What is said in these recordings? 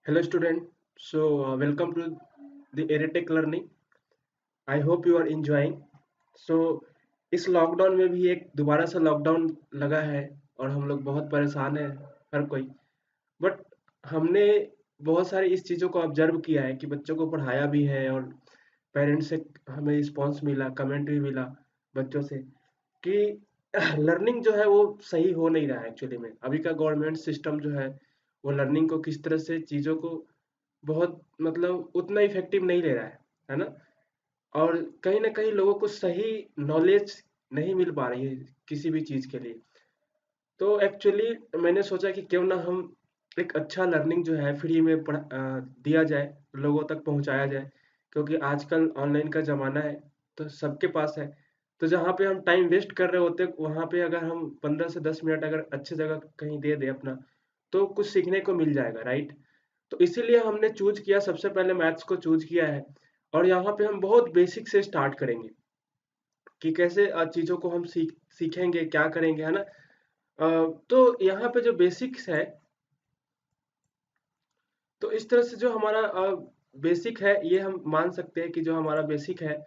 Hello student, welcome to the Eretech Learning. I hope you are enjoying. So इस lockdown में भी एक दोबारा से लॉकडाउन लगा है और हम लोग बहुत परेशान हैं हर कोई। बट हमने बहुत सारी इस चीज़ों को ऑब्जर्व किया है कि बच्चों को पढ़ाया भी है और पेरेंट्स से हमें रिस्पांस मिला, कमेंट भी मिला बच्चों से कि लर्निंग जो है वो सही हो नहीं रहा है एक्चुअली में। अभी का गवर्नमेंट सिस्टम जो है वो लर्निंग को किस तरह से चीज़ों को बहुत मतलब उतना इफेक्टिव नहीं ले रहा है ना? और कहीं न कहीं लोगों को सही नॉलेज नहीं मिल पा रही है किसी भी चीज़ के लिए। तो एक्चुअली मैंने सोचा कि क्यों ना हम एक अच्छा लर्निंग जो है फ्री में दिया जाए, लोगों तक पहुँचाया जाए। क्योंकि आजकल ऑनलाइन का ज़माना है, तो सबके पास है। तो जहाँ पे हम टाइम वेस्ट कर रहे होते हैं, वहाँ पे अगर हम 15 से 10 मिनट अगर अच्छी जगह कहीं दे दें अपना, तो कुछ सीखने को मिल जाएगा, राइट? तो इसीलिए हमने चूज़ किया, सबसे पहले मैथ्स को चूज़ किया है और यहाँ पे हम बहुत बेसिक से स्टार्ट करेंगे कि कैसे चीज़ों को हम सीखेंगे, क्या करेंगे, है ना? तो यहाँ पे जो बेसिक्स है, तो इस तरह से जो हमारा बेसिक है, ये हम मान सकते हैं कि जो हमारा बेसिक है,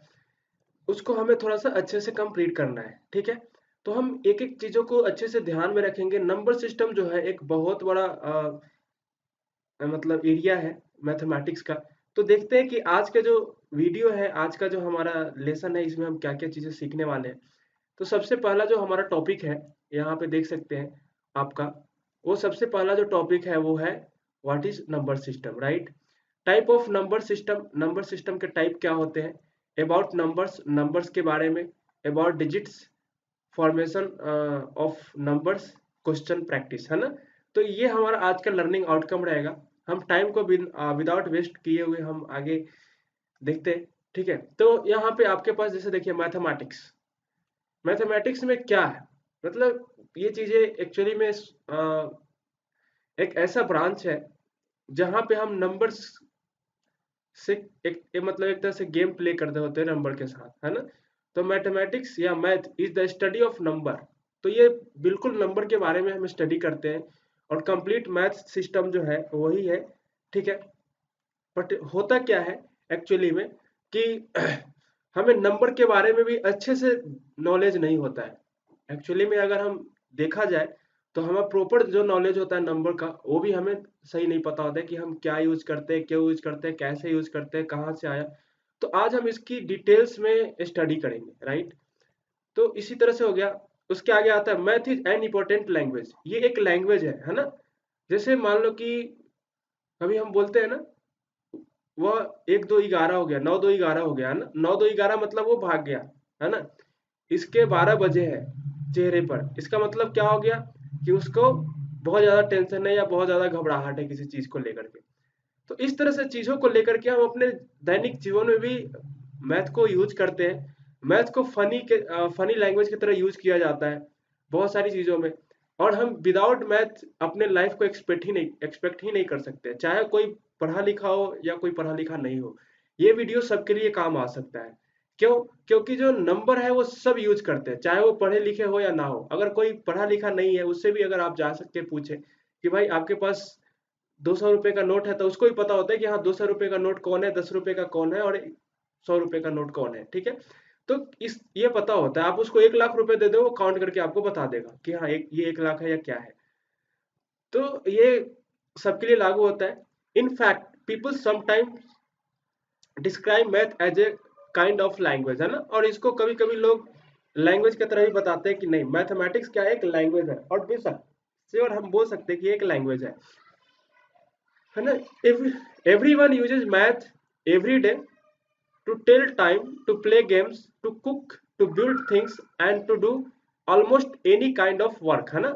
उसको हमें थोड़ा-सा अच्छे से कंप्लीट करना है, ठीक है? तो हम एक-एक चीज़ों को अच्छे से ध्यान में रखेंगे। नंबर सिस्टम जो है एक बहुत बड़ा मतलब एरिया है मैथमेटिक्स का। तो देखते हैं कि आज का जो वीडियो है, आज का जो हमारा लेसन है, इसमें हम क्या-क्या चीज़ें सीखने वाले हैं। तो सबसे पहला जो हमारा टॉपिक है, यहाँ पे देख सकते हैं आपका, वो सबसे पहला जो टॉपिक है वो है what is number system, right? Type of number system के टाइप क्या होते हैं? अबाउट नंबर्स, नंबर्स के बारे में, about digits, formation of numbers, question practice, है ना? तो ये हमारा आज का लर्निंग आउटकम रहेगा। हम टाइम को विदाउट वेस्ट किए हुए हम आगे देखते हैं, ठीक है? तो यहाँ पे आपके पास जैसे देखिए मैथमेटिक्स, मैथमेटिक्स में क्या है? मतलब ये चीज़ें एक्चुअली में एक ऐसा ब्रांच है जहाँ पे हम नंबर्स से मतलब एक तरह से गेम प्ले करते होते हैं नंबर के साथ, है ना? तो मैथमेटिक्स या math is the study of number. तो ये बिल्कुल नंबर के बारे में हम स्टडी करते हैं और कंप्लीट मैथ सिस्टम जो है वही है, ठीक है? बट होता क्या है एक्चुअली में कि हमें नंबर के बारे में भी अच्छे से नॉलेज नहीं होता है एक्चुअली में। अगर हम देखा जाए तो हमें प्रॉपर जो नॉलेज होता है नंबर का, वो भी हमें सही नहीं पता होता है कि हम क्या यूज करते हैं, क्यों यूज करते हैं, कैसे यूज करते हैं, कहाँ से आया। तो आज हम इसकी डिटेल्स में स्टडी करेंगे, राइट? तो इसी तरह से हो गया। उसके आगे आता है math is an important language. ये एक लैंग्वेज है ना? जैसे मान लो कि अभी हम बोलते हैं ना, वह 1 2 11 हो गया, 9 2 11 हो गया, है ना? 9 2 11 मतलब वो भाग गया, है ना? इसके 12 बजे है चेहरे पर, इसका मतलब क्या हो गया कि उसको बहुत ज्यादा टेंशन है या बहुत ज्यादा घबराहट है किसी चीज को लेकर के। तो इस तरह से चीजों को लेकर के हम अपने दैनिक जीवन में भी मैथ को यूज करते हैं। मैथ को फनी लैंग्वेज की तरह यूज किया जाता है बहुत सारी चीजों में। और हम विदाउट मैथ अपने लाइफ को एक्सपेक्ट ही नहीं कर सकते, चाहे कोई पढ़ा लिखा हो या कोई पढ़ा लिखा नहीं हो। ये वीडियो सबके लिए काम आ सकता है। क्यों? क्योंकि जो नंबर है वो सब यूज करते हैं, चाहे वो पढ़े लिखे हो या ना हो। अगर कोई पढ़ा लिखा नहीं है, उससे भी अगर आप जा सकते पूछे कि भाई आपके पास 200 रुपए का नोट है, तो उसको भी पता होता है कि हाँ 200 रुपए का नोट कौन है, 10 रुपए का कौन है और 100 रुपए का नोट कौन है, ठीक है? तो इस ये पता होता है। आप उसको 1 लाख रुपए दे दो, वो काउंट करके आपको बता देगा कि हाँ एक ये 1 लाख है या क्या है। तो ये सबके लिए लागू होता है। In fact people sometimes describe math as a kind of language, है ना? और इसको कभी कभी लोग लैंग्वेज की तरह भी बताते हैं कि नहीं, मैथमेटिक्स क्या है, एक लैंग्वेज है। और बेशक श्योर हम बोल सकते हैं कि एक लैंग्वेज है ना? Everyone uses math every day to tell time, to play games, to cook, to build things and to do almost any kind of work, है ना?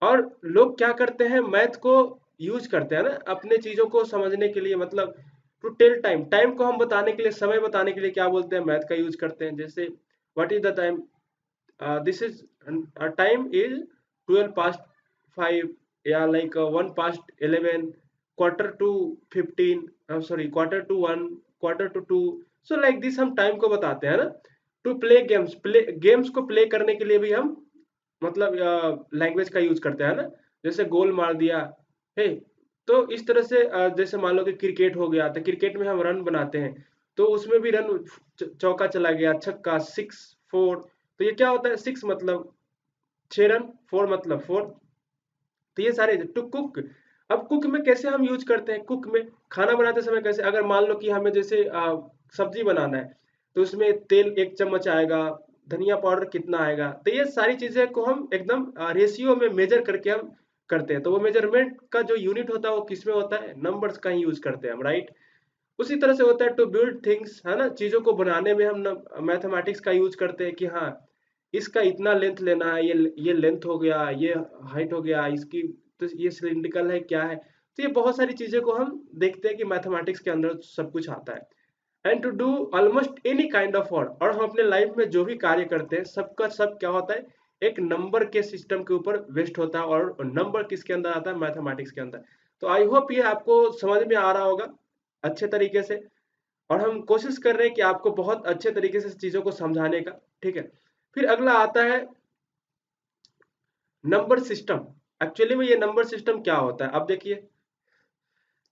और लोग क्या करते हैं, मैथ को यूज करते हैं ना अपने चीजों को समझने के लिए। मतलब टू टेल टाइम, टाइम को हम बताने के लिए, समय बताने के लिए क्या बोलते हैं, मैथ का यूज करते हैं। जैसे what is the time, this is time is 12 past 5, या like 1 past 11, quarter to 15, sorry quarter to 1, quarter to 2। so like this हम टाइम को बताते हैं ना। To play games, play games को प्ले करने के लिए भी हम मतलब लैंग्वेज का यूज करते हैं ना। जैसे गोल मार दिया, हे तो इस तरह से जैसे मान लो कि क्रिकेट हो गया, तो क्रिकेट में हम रन बनाते हैं, तो उसमें भी रन चौका चला गया, छक्का, सिक्स, फोर। तो ये क्या होता है, सिक्स मतलब 6 रन, फोर मतलब फोर। तो ये सारे टू कुक। अब कुक में कैसे हम यूज करते हैं, कुक में खाना बनाते समय कैसे, अगर मान लो कि हमें जैसे सब्जी बनाना है, तो उसमें तेल 1 चम्मच आएगा, धनिया पाउडर कितना आएगा, तो ये सारी चीजें को हम एकदम रेशियो में मेजर करके हम करते हैं। तो वो मेजरमेंट का जो यूनिट होता है वो किस में होता है, नंबर्स का ही यूज करते हैं हम, राइट। उसी तरह से होता है टू बिल्ड थिंग्स, है ना, चीजों को बनाने में हम मैथमेटिक्स का यूज करते हैं कि हाँ इसका इतना लेंथ लेना है, ये लेंथ हो गया, ये हाइट हो गया इसकी, तो ये सिलिंड्रिकल है क्या है। तो ये बहुत सारी चीजें को हम देखते हैं कि मैथमेटिक्स के अंदर सब कुछ आता है। And to do almost any kind of work, और हम अपने लाइफ में जो भी कार्य करते हैं सबका सब क्या होता है, एक नंबर के सिस्टम के ऊपर बेस्ड होता है, और नंबर किसके अंदर आता है, मैथमेटिक्स के अंदर। तो आई होप ये आपको समझ में आ रहा होगा अच्छे तरीके से, और हम कोशिश कर रहे हैं कि आपको बहुत अच्छे तरीके से चीजों को समझाने का, ठीक है। फिर अगला आता है नंबर सिस्टम। एक्चुअली में ये नंबर सिस्टम क्या होता है, अब देखिए।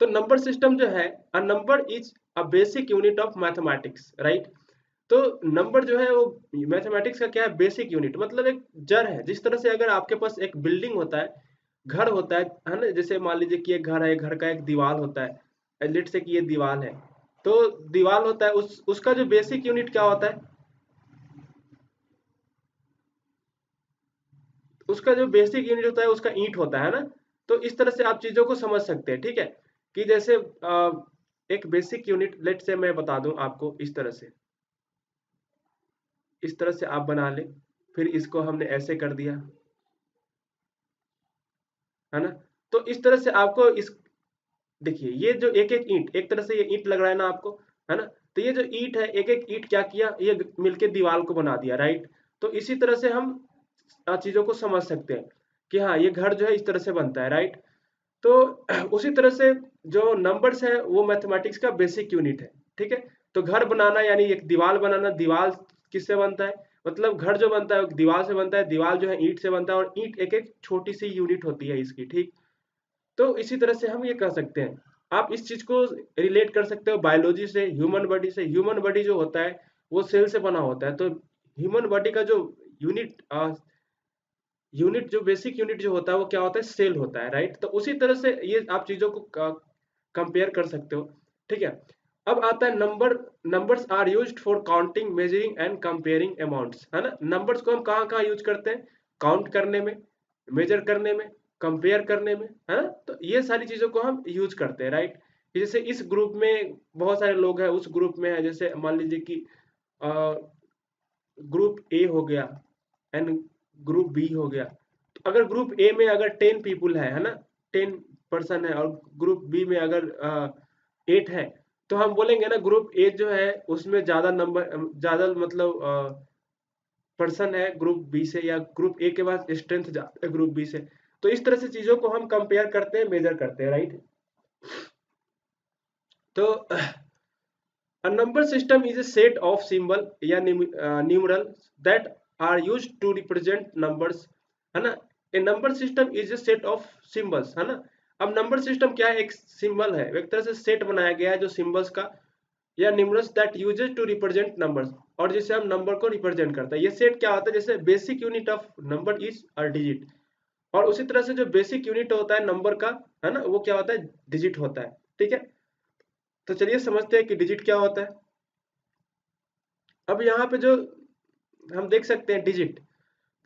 तो नंबर सिस्टम जो है, a number is a basic unit of mathematics, right. तो नंबर जो है वो मैथमेटिक्स का क्या है, बेसिक यूनिट, मतलब एक जड़ है। जिस तरह से अगर आपके पास एक बिल्डिंग होता है, घर होता है ना, जैसे मान लीजिए कि एक घर है, घर का एक दीवार होता है, लेट से कि ये दीवार है, तो दीवार होता है, उसका जो बेसिक यूनिट क्या होता है, उसका जो बेसिक यूनिट होता है उसका ईंट होता है ना। तो इस तरह से आप चीजों को समझ सकते हैं, ठीक है। कि जैसे एक बेसिक यूनिट लेट से मैं बता दूं आपको, इस तरह से आप बना ले, फिर इसको हमने ऐसे कर दिया, है ना। तो इस तरह से आपको इस देखिए, ये जो एक एक ईंट, एक तरह से ये ईंट लग रहा है ना आपको, है ना। तो ये जो ईंट है, एक एक ईंट क्या किया, ये मिलके दीवार को बना दिया, राइट। तो इसी तरह से हम चीजों को समझ सकते हैं कि हाँ ये घर जो है इस तरह से बनता है, राइट। तो उसी तरह से जो नंबर्स है वो मैथमेटिक्स का बेसिक यूनिट है, ठीक है। तो घर बनाना यानी एक दीवार बनाना, दीवार किससे बनता है, मतलब घर जो बनता है दीवार से बनता है, दीवार जो है ईंट से बनता है, और ईंट एक एक छोटी सी यूनिट होती है इसकी, ठीक। तो इसी तरह से हम ये कह सकते हैं। आप इस चीज को रिलेट कर सकते हो बायोलॉजी से, ह्यूमन बॉडी से। ह्यूमन बॉडी जो होता है वो सेल से बना होता है, तो ह्यूमन बॉडी का जो यूनिट यूनिट जो बेसिक यूनिट जो होता है वो क्या होता है, सेल होता है, राइट। तो उसी तरह से ये आप चीजों को कंपेयर कर सकते हो, ठीक है। अब आता है numbers are used for counting, measuring and comparing amounts, है ना। नंबर्स को हम कहाँ कहाँ यूज करते हैं, काउंट करने में, मेजर करने में, कंपेयर करने में, है ना। तो ये सारी चीजों को हम यूज करते हैं, राइट। जैसे इस ग्रुप में बहुत सारे लोग हैं, उस ग्रुप में है, जैसे मान लीजिए कि ग्रुप ए हो गया एंड ग्रुप बी हो गया। तो अगर ग्रुप ए में अगर 10 पीपुल है ना, 10 पर्सन है, और ग्रुप बी में अगर 8 है, तो हम बोलेंगे ना ग्रुप ए जो है उसमें ज्यादा नंबर, ज्यादा मतलब पर्सन है ग्रुप बी से, या ग्रुप ए के पास स्ट्रेंथ ज्यादा है ग्रुप बी से। तो इस तरह से चीजों को हम कंपेयर करते हैं, मेजर करते हैं, राइट। तो a number system is a set of symbol या numerals that are used to represent numbers, है ना। a number system is a set of symbols, है ना। अब नंबर सिस्टम क्या है, एक सिंबल है, एक तरह से सेट बनाया गया है जो सिंबल्स का, या numerals that uses to represent numbers, और जिससे हम नंबर को रिप्रेजेंट करता है। ये सेट क्या होता है, जैसे basic unit of number is a digit, और उसी तरह से जो बेसिक यूनिट होता है नंबर का, है ना, वो क्या होता है, डिजिट होता है, ठीक है। तो चलिए समझते हैं कि डिजिट क्या होता है। अब यहाँ पे जो हम देख सकते हैं digit,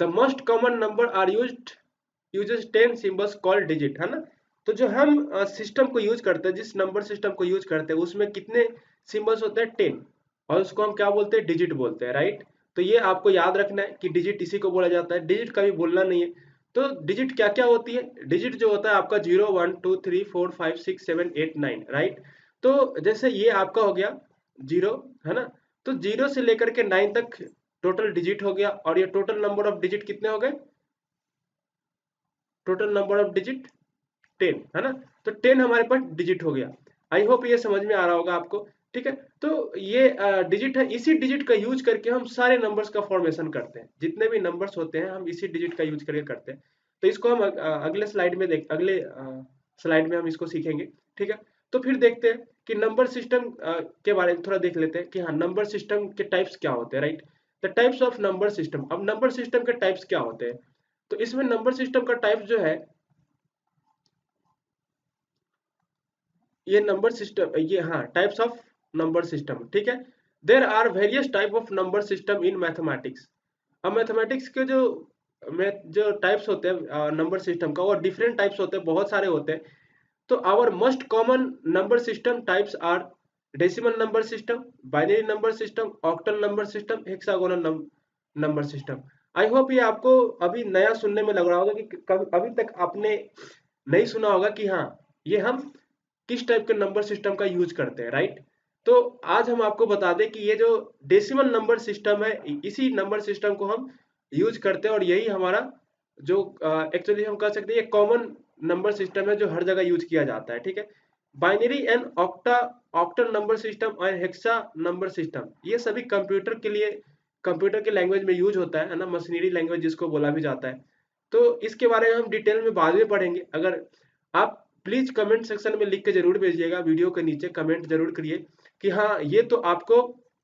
the most common number are uses 10 symbols called digit, है ना। तो जो हम सिस्टम को यूज करते हैं, जिस नंबर सिस्टम को यूज करते हैं उसमें कितने सिंबल्स होते हैं, 10, और उसको हम क्या बोलते हैं, डिजिट बोलते हैं, राइट। तो ये आपको याद रखना है कि डिजिट इसी को बोला जाता है, डिजिट कभी बोलना नहीं है। तो डिजिट क्या क्या होती है, डिजिट जो होता है आपका 0 1 2 3 4 5 6 7 8 9, राइट। तो जैसे ये आपका हो गया 0, है ना। तो 0 से लेकर के 9 तक टोटल डिजिट हो गया, और ये टोटल नंबर ऑफ डिजिट कितने हो गए, टोटल नंबर ऑफ डिजिट 10, है ना। तो 10 हमारे पास डिजिट हो गया। आई होप ये समझ में आ रहा होगा आपको, ठीक है। तो ये डिजिट है, इसी डिजिट का यूज करके हम सारे नंबर्स का फॉर्मेशन करते हैं, जितने भी नंबर्स होते हैं हम इसी डिजिट का यूज करके करते हैं। तो इसको हम अगले स्लाइड में देख, अगले स्लाइड में हम इसको सीखेंगे, ठीक है। तो फिर देखते हैं कि नंबर सिस्टम के बारे में थोड़ा देख लेते हैं कि हाँ नंबर सिस्टम के टाइप्स क्या होते हैं, right. The types of number system. अब नंबर सिस्टम के टाइप्स क्या होते हैं, तो इसमें नंबर सिस्टम का टाइप जो है, ये नंबर सिस्टम, ये हाँ टाइप्स ऑफ नंबर सिस्टम, ठीक है। There are various type of number system in mathematics. अब मैथमेटिक्स के जो टाइप्स होते हैं नंबर सिस्टम का, वो डिफरेंट टाइप्स होते हैं, बहुत सारे होते हैं। तो our most common number system types are decimal number system, binary number system, octal number system, hexagonal number system. I hope ये आपको अभी नया सुनने में लग रहा होगा कि कभी अभी तक आपने नहीं सुना होगा कि हाँ ये हम किस टाइप के नंबर सिस्टम का यूज करते हैं, राइट। तो आज हम आपको बता दें कि ये जो डेसिमल नंबर सिस्टम है, इसी नंबर सिस्टम को हम यूज करते हैं, और यही हमारा जो एक्चुअली हम कह सकते हैं ये कॉमन नंबर सिस्टम है जो हर जगह यूज किया जाता है, ठीक है। Binary and octal number system और हेक्सा नंबर सिस्टम, ये सभी कंप्यूटर के लिए, कंप्यूटर के लैंग्वेज में यूज होता है ना, मशीनरी लैंग्वेज जिसको बोला भी जाता है। तो इसके बारे में हम डिटेल में बाद में पढ़ेंगे। अगर आप प्लीज कमेंट सेक्शन में लिख के जरूर भेजिएगा, वीडियो के नीचे कमेंट जरूर करिए कि हाँ ये तो आपको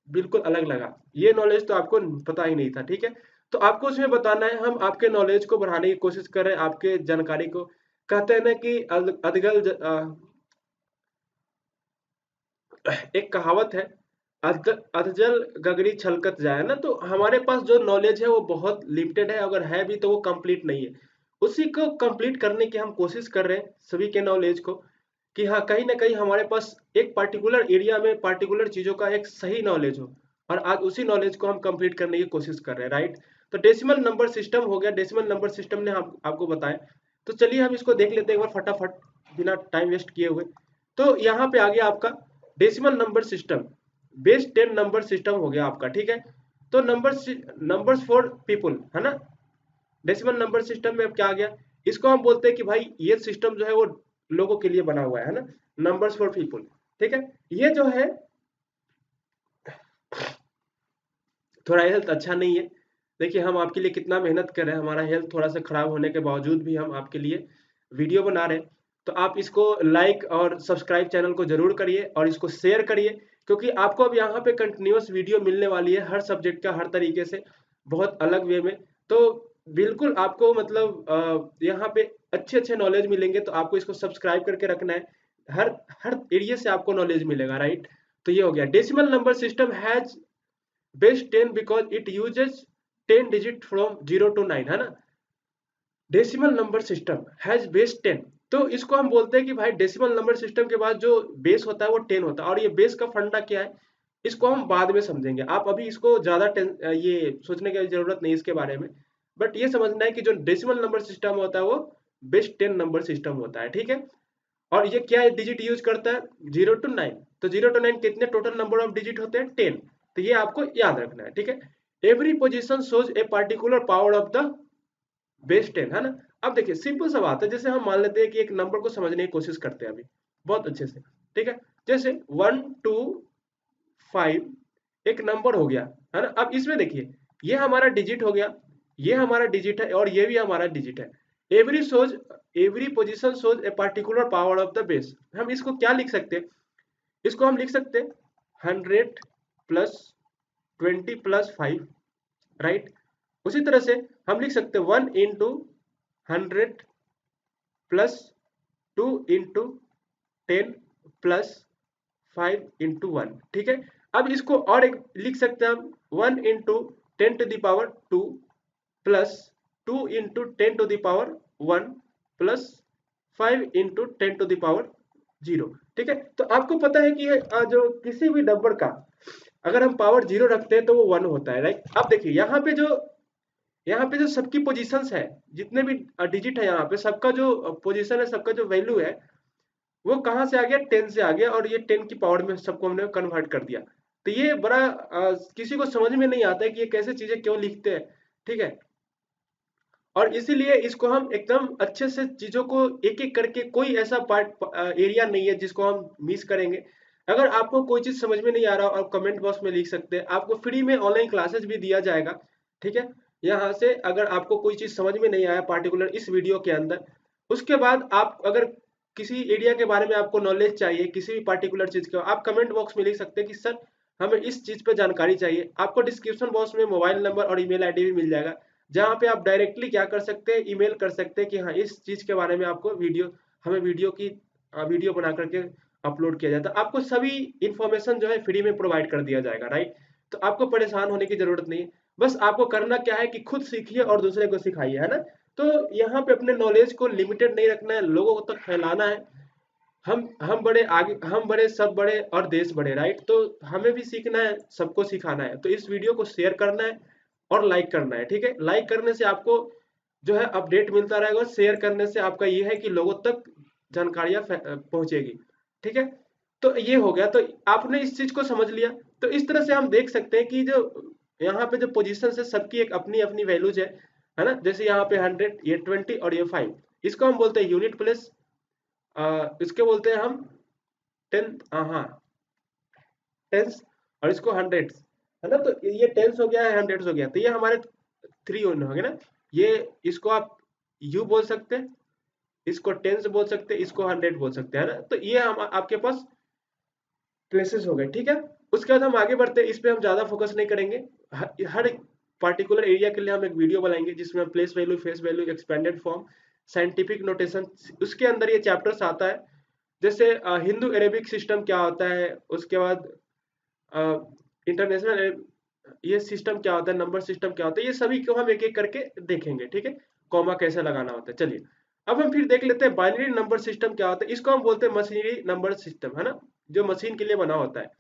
बिल्कुल अलग लगा, ये नॉलेज तो आपको पता ही नहीं था, ठीक है। तो आपको उसमें बताना है, हम आपके नॉलेज को बढ़ाने की कोशिश कर रहे हैं, आपके जानकारी को। कहते हैं ना कि एक कहावत है, अधजल गगरी छलकत जाए ना। तो हमारे पास जो नॉलेज है वो बहुत लिमिटेड है, अगर है भी तो वो कंप्लीट नहीं है। उसी को कंप्लीट करने की हम कोशिश कर रहे हैं, सभी के नॉलेज को, कि हाँ कहीं ना कहीं हमारे पास एक पर्टिकुलर एरिया में पर्टिकुलर चीजों का एक सही नॉलेज हो, और आज उसी नॉलेज को हम कंप्लीट करने की कोशिश कर रहे हैं, राइट। तो डेसिमल नंबर सिस्टम हो गया, डेसिमल नंबर सिस्टम ने हम आपको बताया। तो चलिए हम इसको देख लेते हैं एक बार फटाफट, बिना टाइम वेस्ट किए हुए। तो यहाँ पे आ गया आपका decimal number system, base 10 number system हो गया आपका, ठीक है। तो नंबर्स फॉर पीपल है ना, डेसिमल नंबर सिस्टम में अब क्या आ गया, इसको हम बोलते हैं कि भाई ये सिस्टम जो है वो लोगों के लिए बना हुआ है ना, नंबर्स फॉर पीपल, ठीक है। ये जो है थोड़ा हेल्थ अच्छा नहीं है, देखिए हम आपके लिए कितना मेहनत कर रहे हैं, हमारा हेल्थ थोड़ा सा खराब होने के बावजूद भी हम आपके लिए वीडियो बना रहे हैं। तो आप इसको लाइक और सब्सक्राइब चैनल को जरूर करिए और इसको शेयर करिए, क्योंकि आपको अब यहाँ पे कंटिन्यूअस वीडियो मिलने वाली है हर सब्जेक्ट का, हर तरीके से, बहुत अलग वे में। तो बिल्कुल आपको मतलब यहाँ पे अच्छे अच्छे नॉलेज मिलेंगे, तो आपको इसको सब्सक्राइब करके रखना है, हर हर एरिया से आपको नॉलेज मिलेगा, राइट। तो ये हो गया decimal number system has base 10 because it uses 10 digit from 0 to 9 है ना। Decimal number system has base 10, तो इसको हम बोलते हैं कि भाई डेसिमल नंबर सिस्टम के बाद जो बेस होता है वो 10 होता है, और ये बेस का फंडा क्या है इसको हम बाद में समझेंगे। आप अभी इसको ज्यादा ये सोचने की जरूरत नहीं इसके बारे में, बट ये समझना है कि जो डेसिमल नंबर सिस्टम होता है वो बेस 10 नंबर सिस्टम होता है, ठीक है। और ये क्या डिजिट यूज करता है, 0 to 9। तो 0 to 9 कितने टोटल नंबर ऑफ डिजिट होते हैं, 10। तो ये आपको याद रखना है, ठीक है। Every position shows a particular power of the base 10 है ना। अब देखिए सिंपल सा बात है, जैसे हम मान लेते हैं कि एक नंबर को समझने की कोशिश करते हैं अभी बहुत अच्छे से, ठीक है। जैसे 1 2 5 एक नंबर हो गया है ना। अब इसमें देखिए ये हमारा डिजिट हो गया, ये हमारा डिजिट है, और ये भी हमारा डिजिट है। Every position shows a particular power of the base. हम इसको क्या लिख सकते हैं, इसको हम लिख सकते हैं 100 + 20 + 5, राइट। उसी तरह से हम लिख सकते हैं 1 × 100 + 2 × 10 + 5 × 1, ठीक है। अब इसको और एक लिख सकते हैं हम 1 × 10⁻² +2 × 10⁻1 +5 × 10⁻0, ठीक है। तो आपको पता है कि जो किसी भी नंबर का अगर हम पावर 0 रखते हैं तो वो 1 होता है, राइट। अब देखिए यहाँ पे जो सबकी पोजीशंस है, जितने भी डिजिट है यहाँ पे, सबका जो पोजीशन है, सबका जो वैल्यू है, वो कहाँ से आ गया, 10 से आ गया, और ये 10 की पावर में सबको हमने कन्वर्ट कर दिया। तो ये बड़ा किसी को समझ में नहीं आता है कि ये कैसे चीजें क्यों लिखते हैं, ठीक है। और इसीलिए इसको हम एकदम अच्छे से चीजों को एक एक करके, कोई ऐसा पार्ट एरिया नहीं है जिसको हम मिस करेंगे। अगर आपको कोई चीज समझ में नहीं आ रहा, आप कमेंट बॉक्स में लिख सकते हैं, आपको फ्री में ऑनलाइन क्लासेस भी दिया जाएगा, ठीक है। यहाँ से अगर आपको कोई चीज समझ में नहीं आया पर्टिकुलर इस वीडियो के अंदर, उसके बाद आप अगर किसी एरिया के बारे में आपको नॉलेज चाहिए, किसी भी पार्टिकुलर चीज का, आप कमेंट बॉक्स में लिख सकते हैं कि सर हमें इस चीज पे जानकारी चाहिए। आपको डिस्क्रिप्शन बॉक्स में मोबाइल नंबर और ईमेल आईडी भी मिल जाएगा, जहाँ पे आप डायरेक्टली क्या कर सकते हैं, ईमेल कर सकते हैं कि हाँ इस चीज के बारे में आपको हमें वीडियो बना करके अपलोड किया जाता है। आपको सभी इंफॉर्मेशन जो है फ्री में प्रोवाइड कर दिया जाएगा, राइट। तो आपको परेशान होने की जरूरत नहीं है, बस आपको करना क्या है कि खुद सीखिए और दूसरे को सिखाइए, है ना। तो यहाँ पे अपने नॉलेज को लिमिटेड नहीं रखना है, लोगों तक फैलाना है। हम बड़े आगे, हम बड़े, सब बड़े और देश बड़े, राइट। तो हमें भी सीखना है, सबको सिखाना है। तो इस वीडियो को शेयर करना है और लाइक करना है, ठीक है। लाइक करने से आपको जो है अपडेट मिलता रहेगा, और शेयर करने से आपका ये है कि लोगों तक जानकारियां पहुंचेगी, ठीक है। तो ये हो गया, तो आपने इस चीज को समझ लिया। तो इस तरह से हम देख सकते हैं कि जो यहाँ पे जो पोजीशन है सबकी एक अपनी अपनी वैल्यूज है ना। जैसे यहाँ पे 100, ये 20 और ये 5, इसको हम बोलते हैं यूनिट प्लेस, इसके बोलते हैं हम टेंथ, हाँ टेंस, और इसको हंड्रेड्स, है ना। तो ये टेंस हो गया है, हंड्रेड्स हो गया, तो ये हमारे 3 यूनिट हो गए ना। ये इसको आप यू बोल सकते हैं, इसको टेंस बोल सकते हैं, इसको हंड्रेड बोल सकते हैं, है ना। तो ये हम आपके पास प्लेसेस हो गए, ठीक है। उसके बाद हम आगे बढ़ते हैं, इस पे हम ज्यादा फोकस नहीं करेंगे। हर एक पार्टिकुलर एरिया के लिए हम एक वीडियो बनाएंगे, जिसमें place value, face value, expanded form, scientific notation, उसके अंदर ये चैप्टर्स आता है। जैसे हिंदू अरेबिक सिस्टम क्या होता है, उसके बाद इंटरनेशनल ये सिस्टम क्या होता है, नंबर सिस्टम क्या होता है, ये सभी को हम एक एक करके देखेंगे, ठीक है। कॉमा कैसे लगाना होता है, चलिए। अब हम फिर देख लेते हैं बाइनरी नंबर सिस्टम क्या होता है। इसको हम बोलते हैं मशीनरी नंबर सिस्टम, है ना, जो मशीन के लिए बना होता है।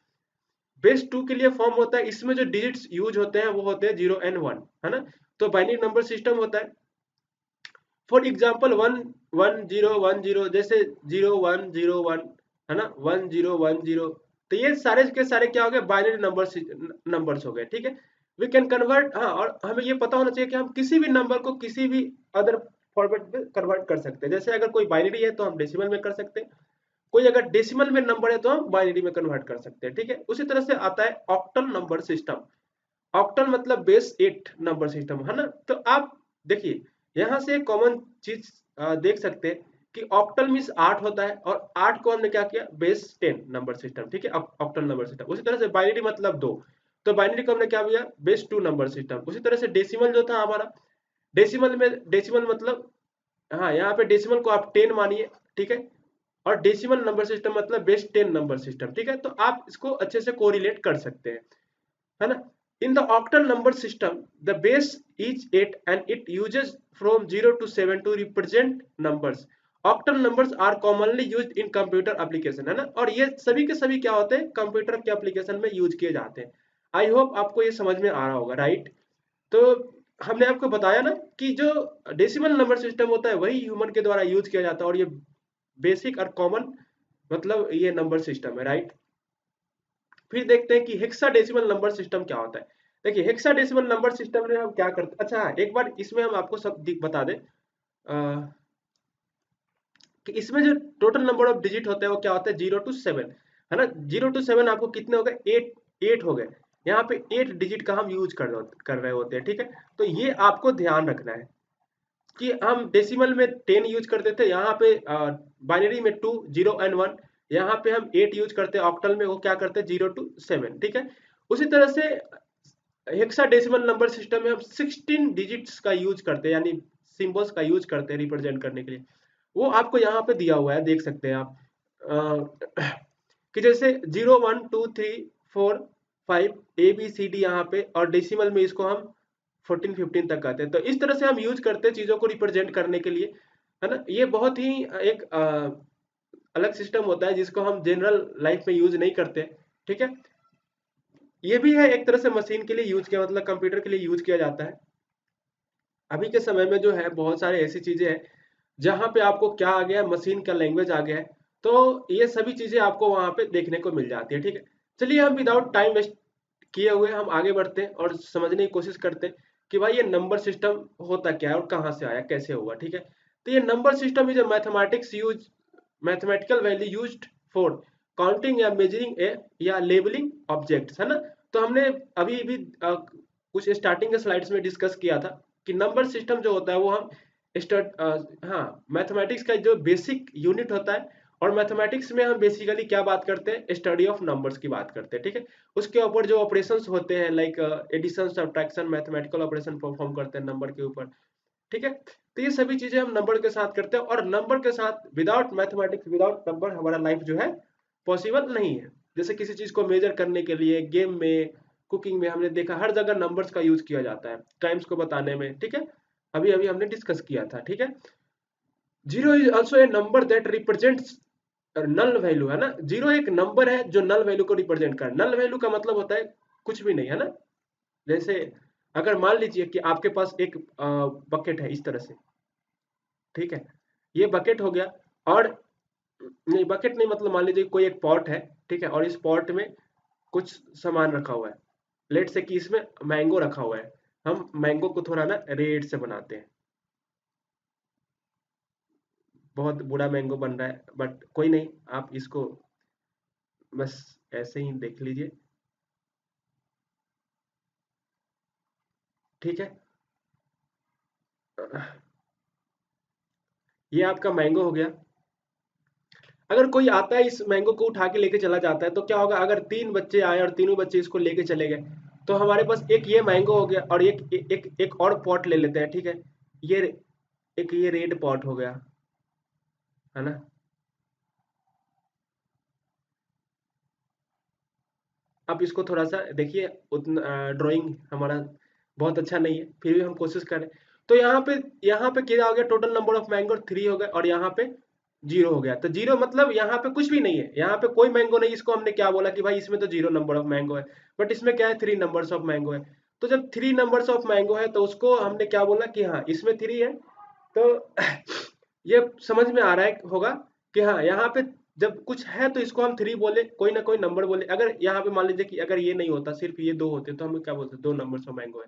बेस 2 के लिए फॉर्म होता है, इसमें जो डिजिट्स यूज होते हैं वो होते हैं 0 एंड 1, है ना। तो बाइनरी नंबर सिस्टम होता है। फॉर एग्जाम्पल 1 1 0 1 0, जैसे 0 1 0 1, है ना, 1 0 1 0। तो ये सारे के सारे क्या हो गए, बाइनरी नंबर्स हो गए, ठीक है। वी कैन कन्वर्ट, हाँ, और हमें ये पता होना चाहिए कि हम किसी भी नंबर को किसी भी अदर फॉर्मेट में कन्वर्ट कर सकते हैं। जैसे अगर कोई बाइनरी है तो हम डेसिमल में कर सकते हैं, कोई अगर डेसिमल में नंबर है तो हम बाइनरी में कन्वर्ट कर सकते हैं, ठीक है। उसी तरह से आता है ऑक्टल नंबर सिस्टम। ऑक्टल मतलब बेस 8 नंबर सिस्टम, है ना। तो आप देखिए, यहाँ से कॉमन चीज देख सकते हैं कि ऑक्टल मीन्स 8 होता है, और 8 को हमने क्या किया, बेस 10 नंबर सिस्टम, ठीक है, ऑक्टल नंबर सिस्टम। उसी तरह से बाइनरी मतलब 2, तो बाइनरी को हमने क्या किया, बेस 2 नंबर सिस्टम। उसी तरह से डेसिमल जो था हमारा, डेसिमल मतलब, हाँ, यहाँ पे डेसिमल को आप 10 मानिए, ठीक है। और डेसिमल नंबर सिस्टम मतलब बेस 10 नंबर सिस्टम, ठीक है। तो आप इसको अच्छे से कोरिलेट कर सकते हैं, है ना। In the octal number system, the base is 8 and it uses from 0 to 7 to represent numbers. Octal numbers are commonly used in computer application, है ना। और ये सभी के सभी क्या होते हैं, कंप्यूटर के एप्लीकेशन में यूज किए जाते हैं। आई होप आपको ये समझ में आ रहा होगा, राइट। तो हमने आपको बताया ना कि जो डेसिमल नंबर सिस्टम होता है वही ह्यूमन के द्वारा यूज किया जाता है, और ये बेसिक और कॉमन मतलब ये नंबर सिस्टम है, राइट। फिर देखते हैं कि हेक्साडेसिमल नंबर सिस्टम क्या होता है। देखिए, हेक्साडेसिमल नंबर सिस्टम में हम क्या करते हैं, अच्छा हाँ, एक बार इसमें हम आपको सब बता दें कि इसमें जो टोटल नंबर ऑफ डिजिट होते हैं वो क्या होता है, 0 to 7, है ना। 0 to 7 आपको कितने हो गए, 8 हो गए। यहाँ पे 8 डिजिट का हम यूज कर रहे होते हैं, ठीक है। तो ये आपको ध्यान रखना है कि हम डेसिमल में 10 यूज करते थे, यहाँ पे बाइनरी में 2 0 एंड 1, यहाँ पे हम 8 यूज करते हैं, ऑक्टल में वो क्या करते हैं 0 to 7, ठीक है। उसी तरह से हेक्साडेसिमल नंबर सिस्टम में हम 16 डिजिट्स का यूज करते हैं, यानी सिंबल्स का यूज करते हैं रिप्रेजेंट करने के लिए। वो आपको यहाँ पे दिया हुआ है, देख सकते हैं आप, कि जैसे 0 1 2 3 4 5 ABCD यहाँ पे, और डेसिमल में इसको हम 14 15 तक आते हैं। तो इस तरह से हम यूज करते हैं चीजों को रिप्रेजेंट करने के लिए, है ना। ये बहुत ही एक अलग सिस्टम होता है जिसको हम जनरल लाइफ में यूज नहीं करते, ठीक है। ये भी है एक तरह से मशीन के लिए यूज किया, मतलब कंप्यूटर के लिए यूज किया जाता है। अभी के समय में जो है बहुत सारे ऐसी चीजें हैं जहां पे आपको क्या आ गया है, मशीन का लैंग्वेज आ गया है। तो ये सभी चीजें आपको वहां पे देखने को मिल जाती है, ठीक है। चलिए, हम विदाउट टाइम वेस्ट किए हुए हम आगे बढ़ते हैं और समझने की कोशिश करते हैं कि भाई ये नंबर सिस्टम होता क्या है और कहाँ से आया, कैसे हुआ, ठीक है। तो ये number system is mathematical value used for counting या मेजरिंग ए या लेबलिंग ऑब्जेक्ट्स, है ना। तो हमने अभी भी कुछ स्टार्टिंग के स्लाइड्स में डिस्कस किया था कि नंबर सिस्टम जो होता है वो हम हाँ, मैथमेटिक्स का जो बेसिक यूनिट होता है, और मैथमेटिक्स में हम बेसिकली क्या बात करते हैं, स्टडी ऑफ नंबर्स की बात करते हैं, ठीक है। उसके ऊपर जो ऑपरेशंस होते हैं, like addition, subtraction, mathematical operation perform करते हैं नंबर के ऊपर, ठीक है। तो ये सभी चीजें हम नंबर के साथ करते हैं, और नंबर के साथ विदाउट मैथमेटिक्स, विदाउट नंबर हमारा लाइफ जो है पॉसिबल नहीं है। जैसे किसी चीज को मेजर करने के लिए गेम में, कुकिंग में, हमने देखा हर जगह नंबर्स का यूज किया जाता है टाइम्स को बताने में, ठीक है। अभी अभी हमने डिस्कस किया था, ठीक है। Zero is also a number that represents null value, है ना। जीरो एक नंबर है जो नल वैल्यू को रिप्रेजेंट कर, नल वैल्यू का मतलब होता है कुछ भी नहीं, है ना। जैसे अगर मान लीजिए कि आपके पास एक बकेट है इस तरह से, ठीक है। ये बकेट हो गया, और नहीं, बकेट नहीं, मतलब मान लीजिए कोई एक पॉट है, ठीक है, और इस पॉट में कुछ सामान रखा हुआ है। लेट से कि इसमें मैंगो रखा हुआ है। हम मैंगो को थोड़ा ना रेड से बनाते हैं, बहुत बुरा मैंगो बन रहा है, बट कोई नहीं, आप इसको बस ऐसे ही देख लीजिए, ठीक है। ये आपका मैंगो हो गया। अगर कोई आता है इस मैंगो को उठा के लेके चला जाता है, तो क्या होगा, अगर तीन बच्चे आए और तीनों बच्चे इसको लेके चले गए, तो हमारे पास एक ये मैंगो हो गया, और एक और पॉट ले लेते हैं, ठीक है। ये एक ये रेड पॉट हो गया, है ना। आप इसको थोड़ा सा देखिए, उतना ड्राइंग हमारा बहुत अच्छा नहीं है, फिर भी हम कोशिश करें। तो यहाँ पे क्या हो गया, टोटल नंबर ऑफ मैंगो 3 हो गए, और यहाँ पे जीरो हो गया। तो जीरो मतलब यहाँ पे कुछ भी नहीं है, यहाँ पे कोई मैंगो नहीं। इसको हमने क्या बोला कि भाई इसमें तो जीरो नंबर ऑफ मैंगो है, बट इसमें क्या है, 3 नंबर्स ऑफ मैंगो है। तो जब 3 नंबर्स ऑफ मैंगो है, तो उसको हमने क्या बोला कि हाँ इसमें 3 है। तो ये समझ में आ रहा है होगा कि हाँ, यहाँ पे जब कुछ है तो इसको हम 3 बोले, कोई ना कोई नंबर बोले। अगर यहाँ पे मान लीजिए कि अगर ये नहीं होता, सिर्फ ये 2 होते, तो हम क्या बोलते, 2 नंबर्स ऑफ मैंगो है।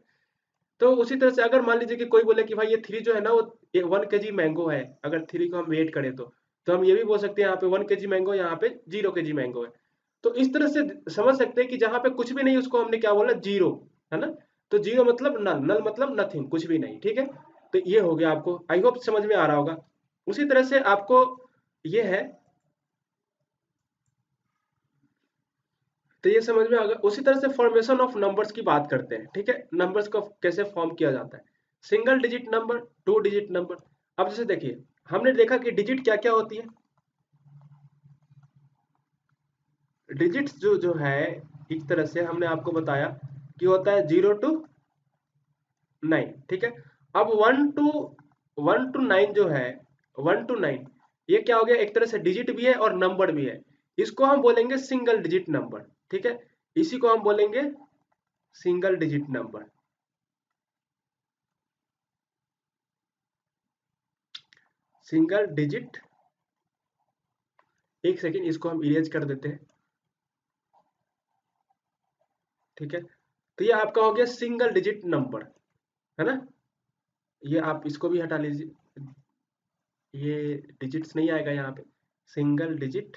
तो उसी तरह से अगर मान लीजिए कि कोई बोले कि भाई ये 3 जो है ना, वो 1 kg मैंगो है, अगर 3 को हम वेट करें, तो हम ये भी बोल सकते हैं यहाँ पे 1 kg मैंगो, यहाँ पे 0 kg मैंगो है। तो इस तरह से समझ सकते हैं कि जहां पे कुछ भी नहीं, उसको हमने क्या बोला, जीरो, है ना। तो जीरो मतलब नल, नल मतलब नथिंग, कुछ भी नहीं, ठीक है। तो ये हो गया, आपको आई होप समझ में आ रहा होगा। उसी तरह से आपको ये है, तो ये समझ में आ गया। उसी तरह से फॉर्मेशन ऑफ नंबर्स की बात करते हैं, ठीक है। नंबर्स को कैसे फॉर्म किया जाता है, single digit number, two digit number. अब जैसे देखिए, हमने देखा कि डिजिट क्या क्या होती है। डिजिट्स जो जो है, एक तरह से हमने आपको बताया कि होता है 0 to 9, ठीक है। अब 1 to 9 जो है, 1 to 9, ये क्या हो गया, एक तरह से डिजिट भी है और नंबर भी है। इसको हम बोलेंगे सिंगल डिजिट नंबर, ठीक है। इसी को हम बोलेंगे single digit number, single digit. एक सेकेंड, इसको हम इरेज कर देते हैं, ठीक है। तो ये आपका हो गया सिंगल डिजिट नंबर, है ना। ये आप इसको भी हटा लीजिए, ये डिजिट्स नहीं आएगा यहाँ पे, सिंगल डिजिट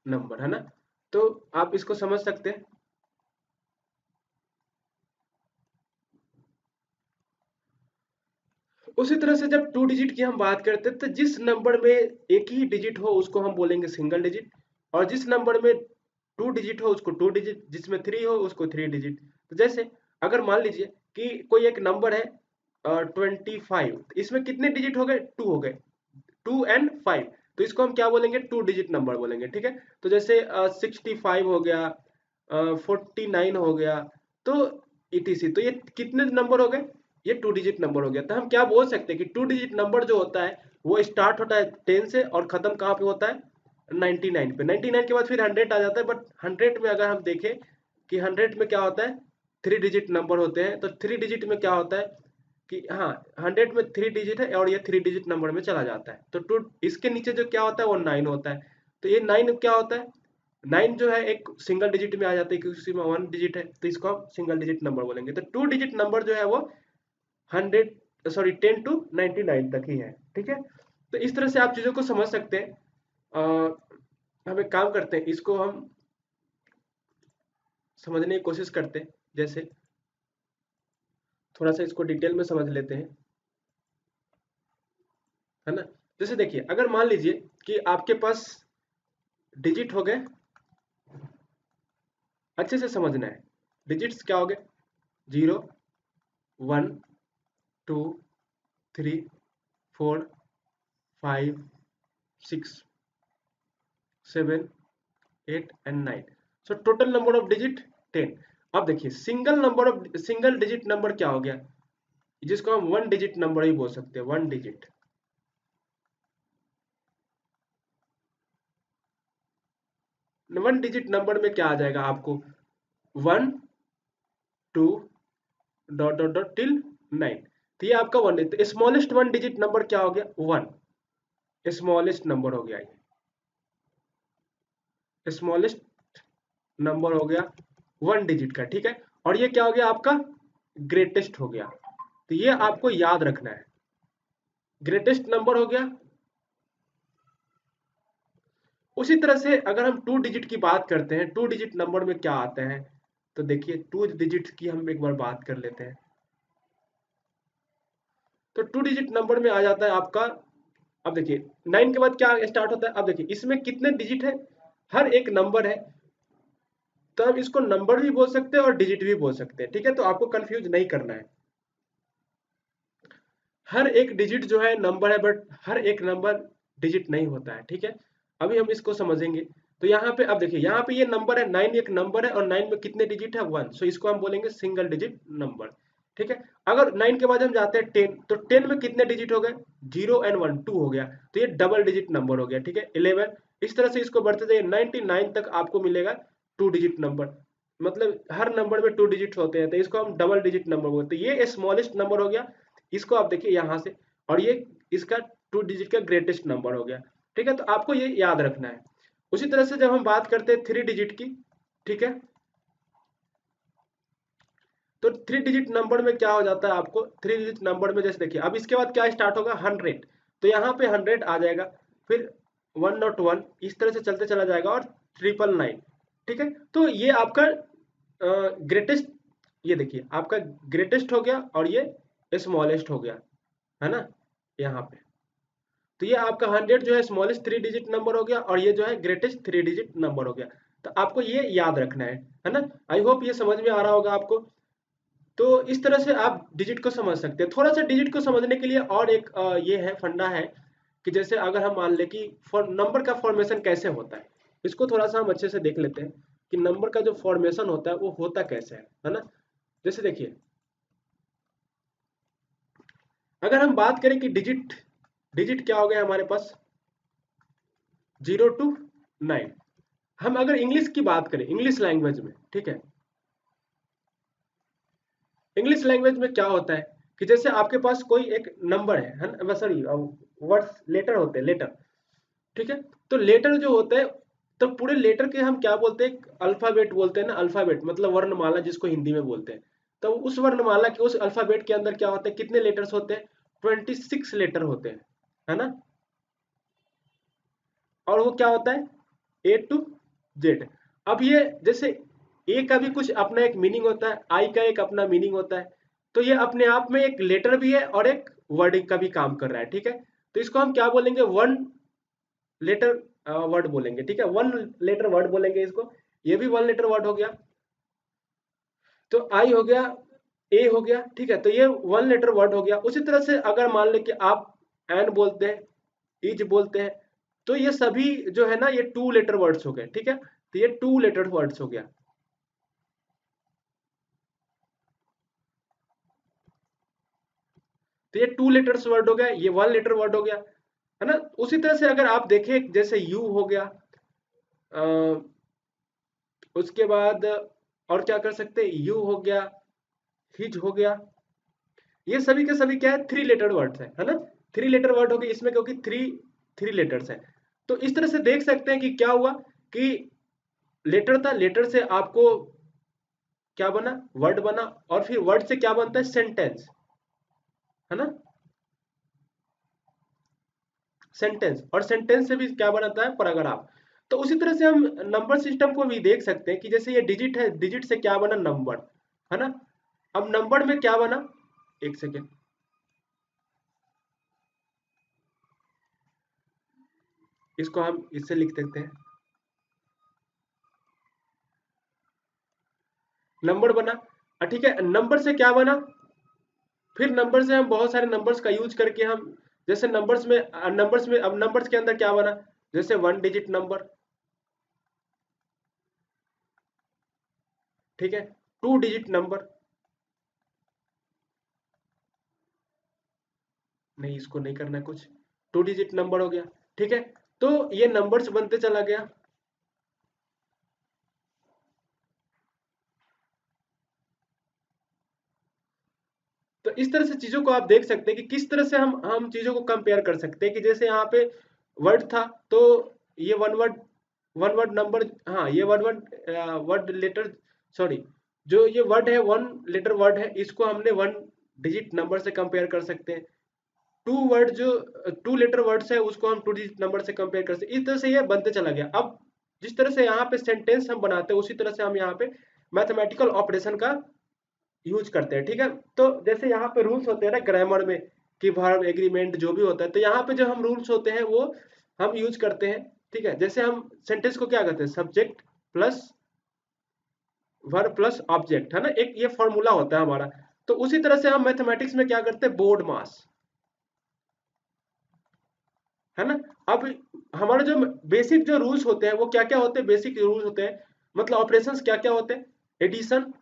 नंबर, है ना। तो आप इसको समझ सकते हैं। उसी तरह से जब टू डिजिट की हम बात करते हैं, तो जिस नंबर में एक ही डिजिट हो उसको हम बोलेंगे सिंगल डिजिट, और जिस नंबर में 2 डिजिट हो उसको 2 डिजिट, जिसमें 3 हो उसको 3 डिजिट। तो जैसे अगर मान लीजिए कि कोई एक नंबर है 25, इसमें कितने डिजिट हो गए, 2 हो गए, 2 and 5। तो इसको हम क्या बोलेंगे, 2 डिजिट नंबर बोलेंगे, ठीक है। तो जैसे 65 हो गया, 49 हो गया, तो ETC। तो ये कितने नंबर हो गए, ये 2 डिजिट नंबर हो गया। तो हम क्या बोल सकते हैं कि 2 डिजिट नंबर जो होता है, वो स्टार्ट होता है 10 से और खत्म कहाँ पे होता है, 99 पे। 99 के बाद फिर 100 आ जाता है, बट 100 में अगर हम देखें कि 100 में क्या होता है, 3 डिजिट नंबर होते हैं। तो 3 डिजिट में क्या होता है कि हाँ, 100 में 3 डिजिट है, और ये 3 डिजिट नंबर में चला जाता है। तो टू इसके नीचे जो क्या होता है, वो 9 होता है। तो ये 9 क्या होता है, 9 जो है एक सिंगल डिजिट में आ जाता है, क्योंकि उसमें 1 डिजिट है, तो इसको हम सिंगल डिजिट नंबर बोलेंगे। तो 2 डिजिट नंबर जो है वो 10 to 99 तक ही है, ठीक है। तो इस तरह से आप चीजों को समझ सकते हैं। हम एक काम करते हैं, इसको हम समझने की कोशिश करते हैं। जैसे थोड़ा सा इसको डिटेल में समझ लेते हैं। है ना। जैसे देखिए, अगर मान लीजिए कि आपके पास डिजिट हो गए, अच्छे से समझना है, डिजिट्स क्या हो गए, 0, 1, 2, 3, 4, 5, 6, 7, 8 and 9। So total number of digit 10। अब देखिए, सिंगल डिजिट नंबर क्या हो गया, जिसको हम वन डिजिट नंबर ही बोल सकते हैं, one digit. One digit number में क्या आ जाएगा आपको, 1, 2 डॉट डॉट डॉट टिल 9। तो ये आपका वन है, तो स्मॉलेस्ट वन डिजिट नंबर क्या हो गया, वन। स्मॉलेस्ट नंबर हो गया, ये स्मॉलेस्ट नंबर हो गया वन डिजिट का, ठीक है। और ये क्या हो गया आपका, ग्रेटेस्ट हो गया। तो ये आपको याद रखना है, ग्रेटेस्ट नंबर हो गया। उसी तरह से अगर हम टू डिजिट की बात करते हैं, टू डिजिट नंबर में क्या आते हैं, तो देखिए टू डिजिट की हम एक बार बात कर लेते हैं। तो टू डिजिट नंबर में आ जाता है आपका, अब देखिए 9 के बाद क्या स्टार्ट होता है, अब देखिए इसमें कितने डिजिट है, हर एक नंबर है, तो हम इसको नंबर भी बोल सकते हैं और डिजिट भी बोल सकते हैं, ठीक है। तो आपको कंफ्यूज नहीं करना है, हर एक डिजिट जो है नंबर है, बट हर एक नंबर डिजिट नहीं होता है, ठीक है। अभी हम इसको समझेंगे। तो यहाँ पे अब देखिए, यहाँ पे ये नंबर है 9, एक नंबर है और 9 में कितने डिजिट है, 1। सो इसको हम बोलेंगे सिंगल डिजिट नंबर, ठीक है। अगर 9 के बाद हम जाते हैं 10, तो 10 में कितने डिजिट हो गए, 0 एंड 1, 2 हो गया, तो ये डबल डिजिट नंबर हो गया, ठीक है। 11, इस तरह से इसको बढ़ते जाइए 99 तक आपको मिलेगा टू डिजिट नंबर। मतलब हर नंबर में टू डिजिट होते हैं, तो इसको हम डबल डिजिट नंबर बोलते हैं। ये स्मॉलेस्ट नंबर हो गया, इसको आप देखिए यहाँ से, और ये इसका टू डिजिट का ग्रेटेस्ट नंबर हो गया, ठीक है। तो आपको ये याद रखना है। उसी तरह से जब हम बात करते हैं थ्री डिजिट की, ठीक है, तो थ्री डिजिट नंबर में क्या हो जाता है आपको, थ्री डिजिट नंबर में जैसे देखिए, अब इसके बाद क्या स्टार्ट होगा, 100। तो यहाँ पे 100 आ जाएगा, फिर 101, इस तरह से चलते चला जाएगा, और 999, ठीक है। तो ये आपका ग्रेटेस्ट, ये देखिए आपका ग्रेटेस्ट हो गया और ये स्मॉलेस्ट हो गया, है ना, यहाँ पे। तो ये आपका 100 जो है स्मॉलेस्ट थ्री डिजिट नंबर हो गया, और ये जो है ग्रेटेस्ट थ्री डिजिट नंबर हो गया। तो आपको ये याद रखना है ना। आई होप ये समझ में आ रहा होगा आपको। तो इस तरह से आप डिजिट को समझ सकते हैं। थोड़ा सा डिजिट को समझने के लिए और एक ये है फंडा है, कि जैसे अगर हम मान लें कि नंबर का फॉर्मेशन कैसे होता है, इसको थोड़ा सा हम अच्छे से देख लेते हैं कि नंबर का जो फॉर्मेशन होता है वो होता कैसे है ना। जैसे देखिए, अगर हम बात करें कि डिजिट डिजिट क्या हो गया हमारे पास, 0 to 9। हम अगर इंग्लिश की बात करें, इंग्लिश लैंग्वेज में, ठीक है, इंग्लिश लैंग्वेज में क्या होता है कि जैसे आपके पास कोई एक नंबर है, सॉरी, वर्ड्स, लेटर होते हैं, लेटर, ठीक है। तो लेटर जो होते हैं, तो पूरे लेटर के हम क्या बोलते हैं, अल्फाबेट बोलते हैं ना, अल्फाबेट मतलब वर्णमाला जिसको हिंदी में बोलते हैं। तो उस वर्णमाला के उस अल्फाबेट के अंदर क्या होते हैं, कितने लेटर्स होते हैं, 26 लेटर होते हैं, है ना। और वो क्या होता है, A to Z। अब ये जैसे ए का भी कुछ अपना एक मीनिंग होता है, आई का एक अपना मीनिंग होता है। तो ये अपने आप में एक लेटर भी है और एक वर्ड का भी काम कर रहा है, ठीक है। तो इसको हम क्या बोलेंगे, वन लेटर वर्ड बोलेंगे, ठीक है, वन लेटर वर्ड बोलेंगे इसको। ये भी वन लेटर वर्ड हो गया। तो आई हो गया, ए हो गया, ठीक है। तो ये वन लेटर वर्ड हो गया। उसी तरह से अगर मान ले कि आप एन बोलते हैं, इज बोलते हैं, तो ये सभी जो है ना, ये टू लेटर वर्ड्स हो गए, ठीक है। तो ये टू लेटर वर्ड्स हो गया। तो ये टू लेटर्स वर्ड हो गया, ये वन लेटर वर्ड हो गया, है ना। उसी तरह से अगर आप देखें, जैसे यू हो गया, अ, उसके बाद और क्या कर सकते हैं, यू हो गया, हिज हो गया, ये सभी के सभी क्या है, थ्री लेटर वर्ड्स है ना। थ्री लेटर वर्ड हो गए इसमें, क्योंकि थ्री थ्री लेटर्स है। तो इस तरह से देख सकते हैं कि क्या हुआ, कि लेटर था, लेटर से आपको क्या बना, वर्ड बना, और फिर वर्ड से क्या बनता है, सेंटेंस, है ना, सेंटेंस, और सेंटेंस से भी क्या बनाता है, पैराग्राफ। तो उसी तरह से हम नंबर सिस्टम को भी देख सकते हैं कि जैसे ये डिजिट है, डिजिट से क्या बना, नंबर, है ना। अब नंबर में क्या बना, एक सेकेंड, इसको हम इससे लिख देते हैं, नंबर बना। ठीक है, नंबर से क्या बना, फिर नंबर से हम बहुत सारे नंबर्स का यूज करके हम, जैसे नंबर्स में अब नंबर्स के अंदर क्या बना, जैसे 1 डिजिट नंबर, ठीक है, 2 डिजिट नंबर, नहीं इसको नहीं करना है कुछ, 2 डिजिट नंबर हो गया, ठीक है। तो ये नंबर्स बनते चला गया। तो इस तरह से चीजों को आप देख सकते हैं कि किस तरह से हम चीजों को कंपेयर कर सकते हैं, कि जैसे यहाँ पे वर्ड था, तो ये वन वर्ड नंबर, हाँ ये वर्ड लेटर, सॉरी, जो ये वर्ड है 1 लेटर वर्ड है, इसको हमने 1 डिजिट नंबर से कंपेयर कर सकते हैं। 2 लेटर वर्ड्स है उसको हम 2 डिजिट नंबर से कंपेयर कर सकते हैं। इस तरह से ये बनते चला गया। अब जिस तरह से यहाँ पे सेंटेंस हम बनाते हैं, उसी तरह से हम यहाँ पे मैथमेटिकल ऑपरेशन का यूज करते हैं, ठीक है। तो जैसे यहाँ पे रूल्स होते हैं ना ग्रामर में, कि वर्ब एग्रीमेंट जो भी होता है, तो यहाँ पे जो हम रूल्स होते हैं वो हम यूज करते हैं, ठीक है। जैसे हम सेंटेंस को क्या करते हैं, subject plus verb plus object, है ना, एक ये फॉर्मूला होता है हमारा। तो उसी तरह से हम मैथमेटिक्स में क्या करते हैं, बोर्ड मास, है ना। अब हमारे जो बेसिक जो रूल्स होते हैं वो क्या क्या होते हैं, बेसिक रूल्स होते हैं, मतलब ऑपरेशंस क्या क्या होते हैं, एडिशन,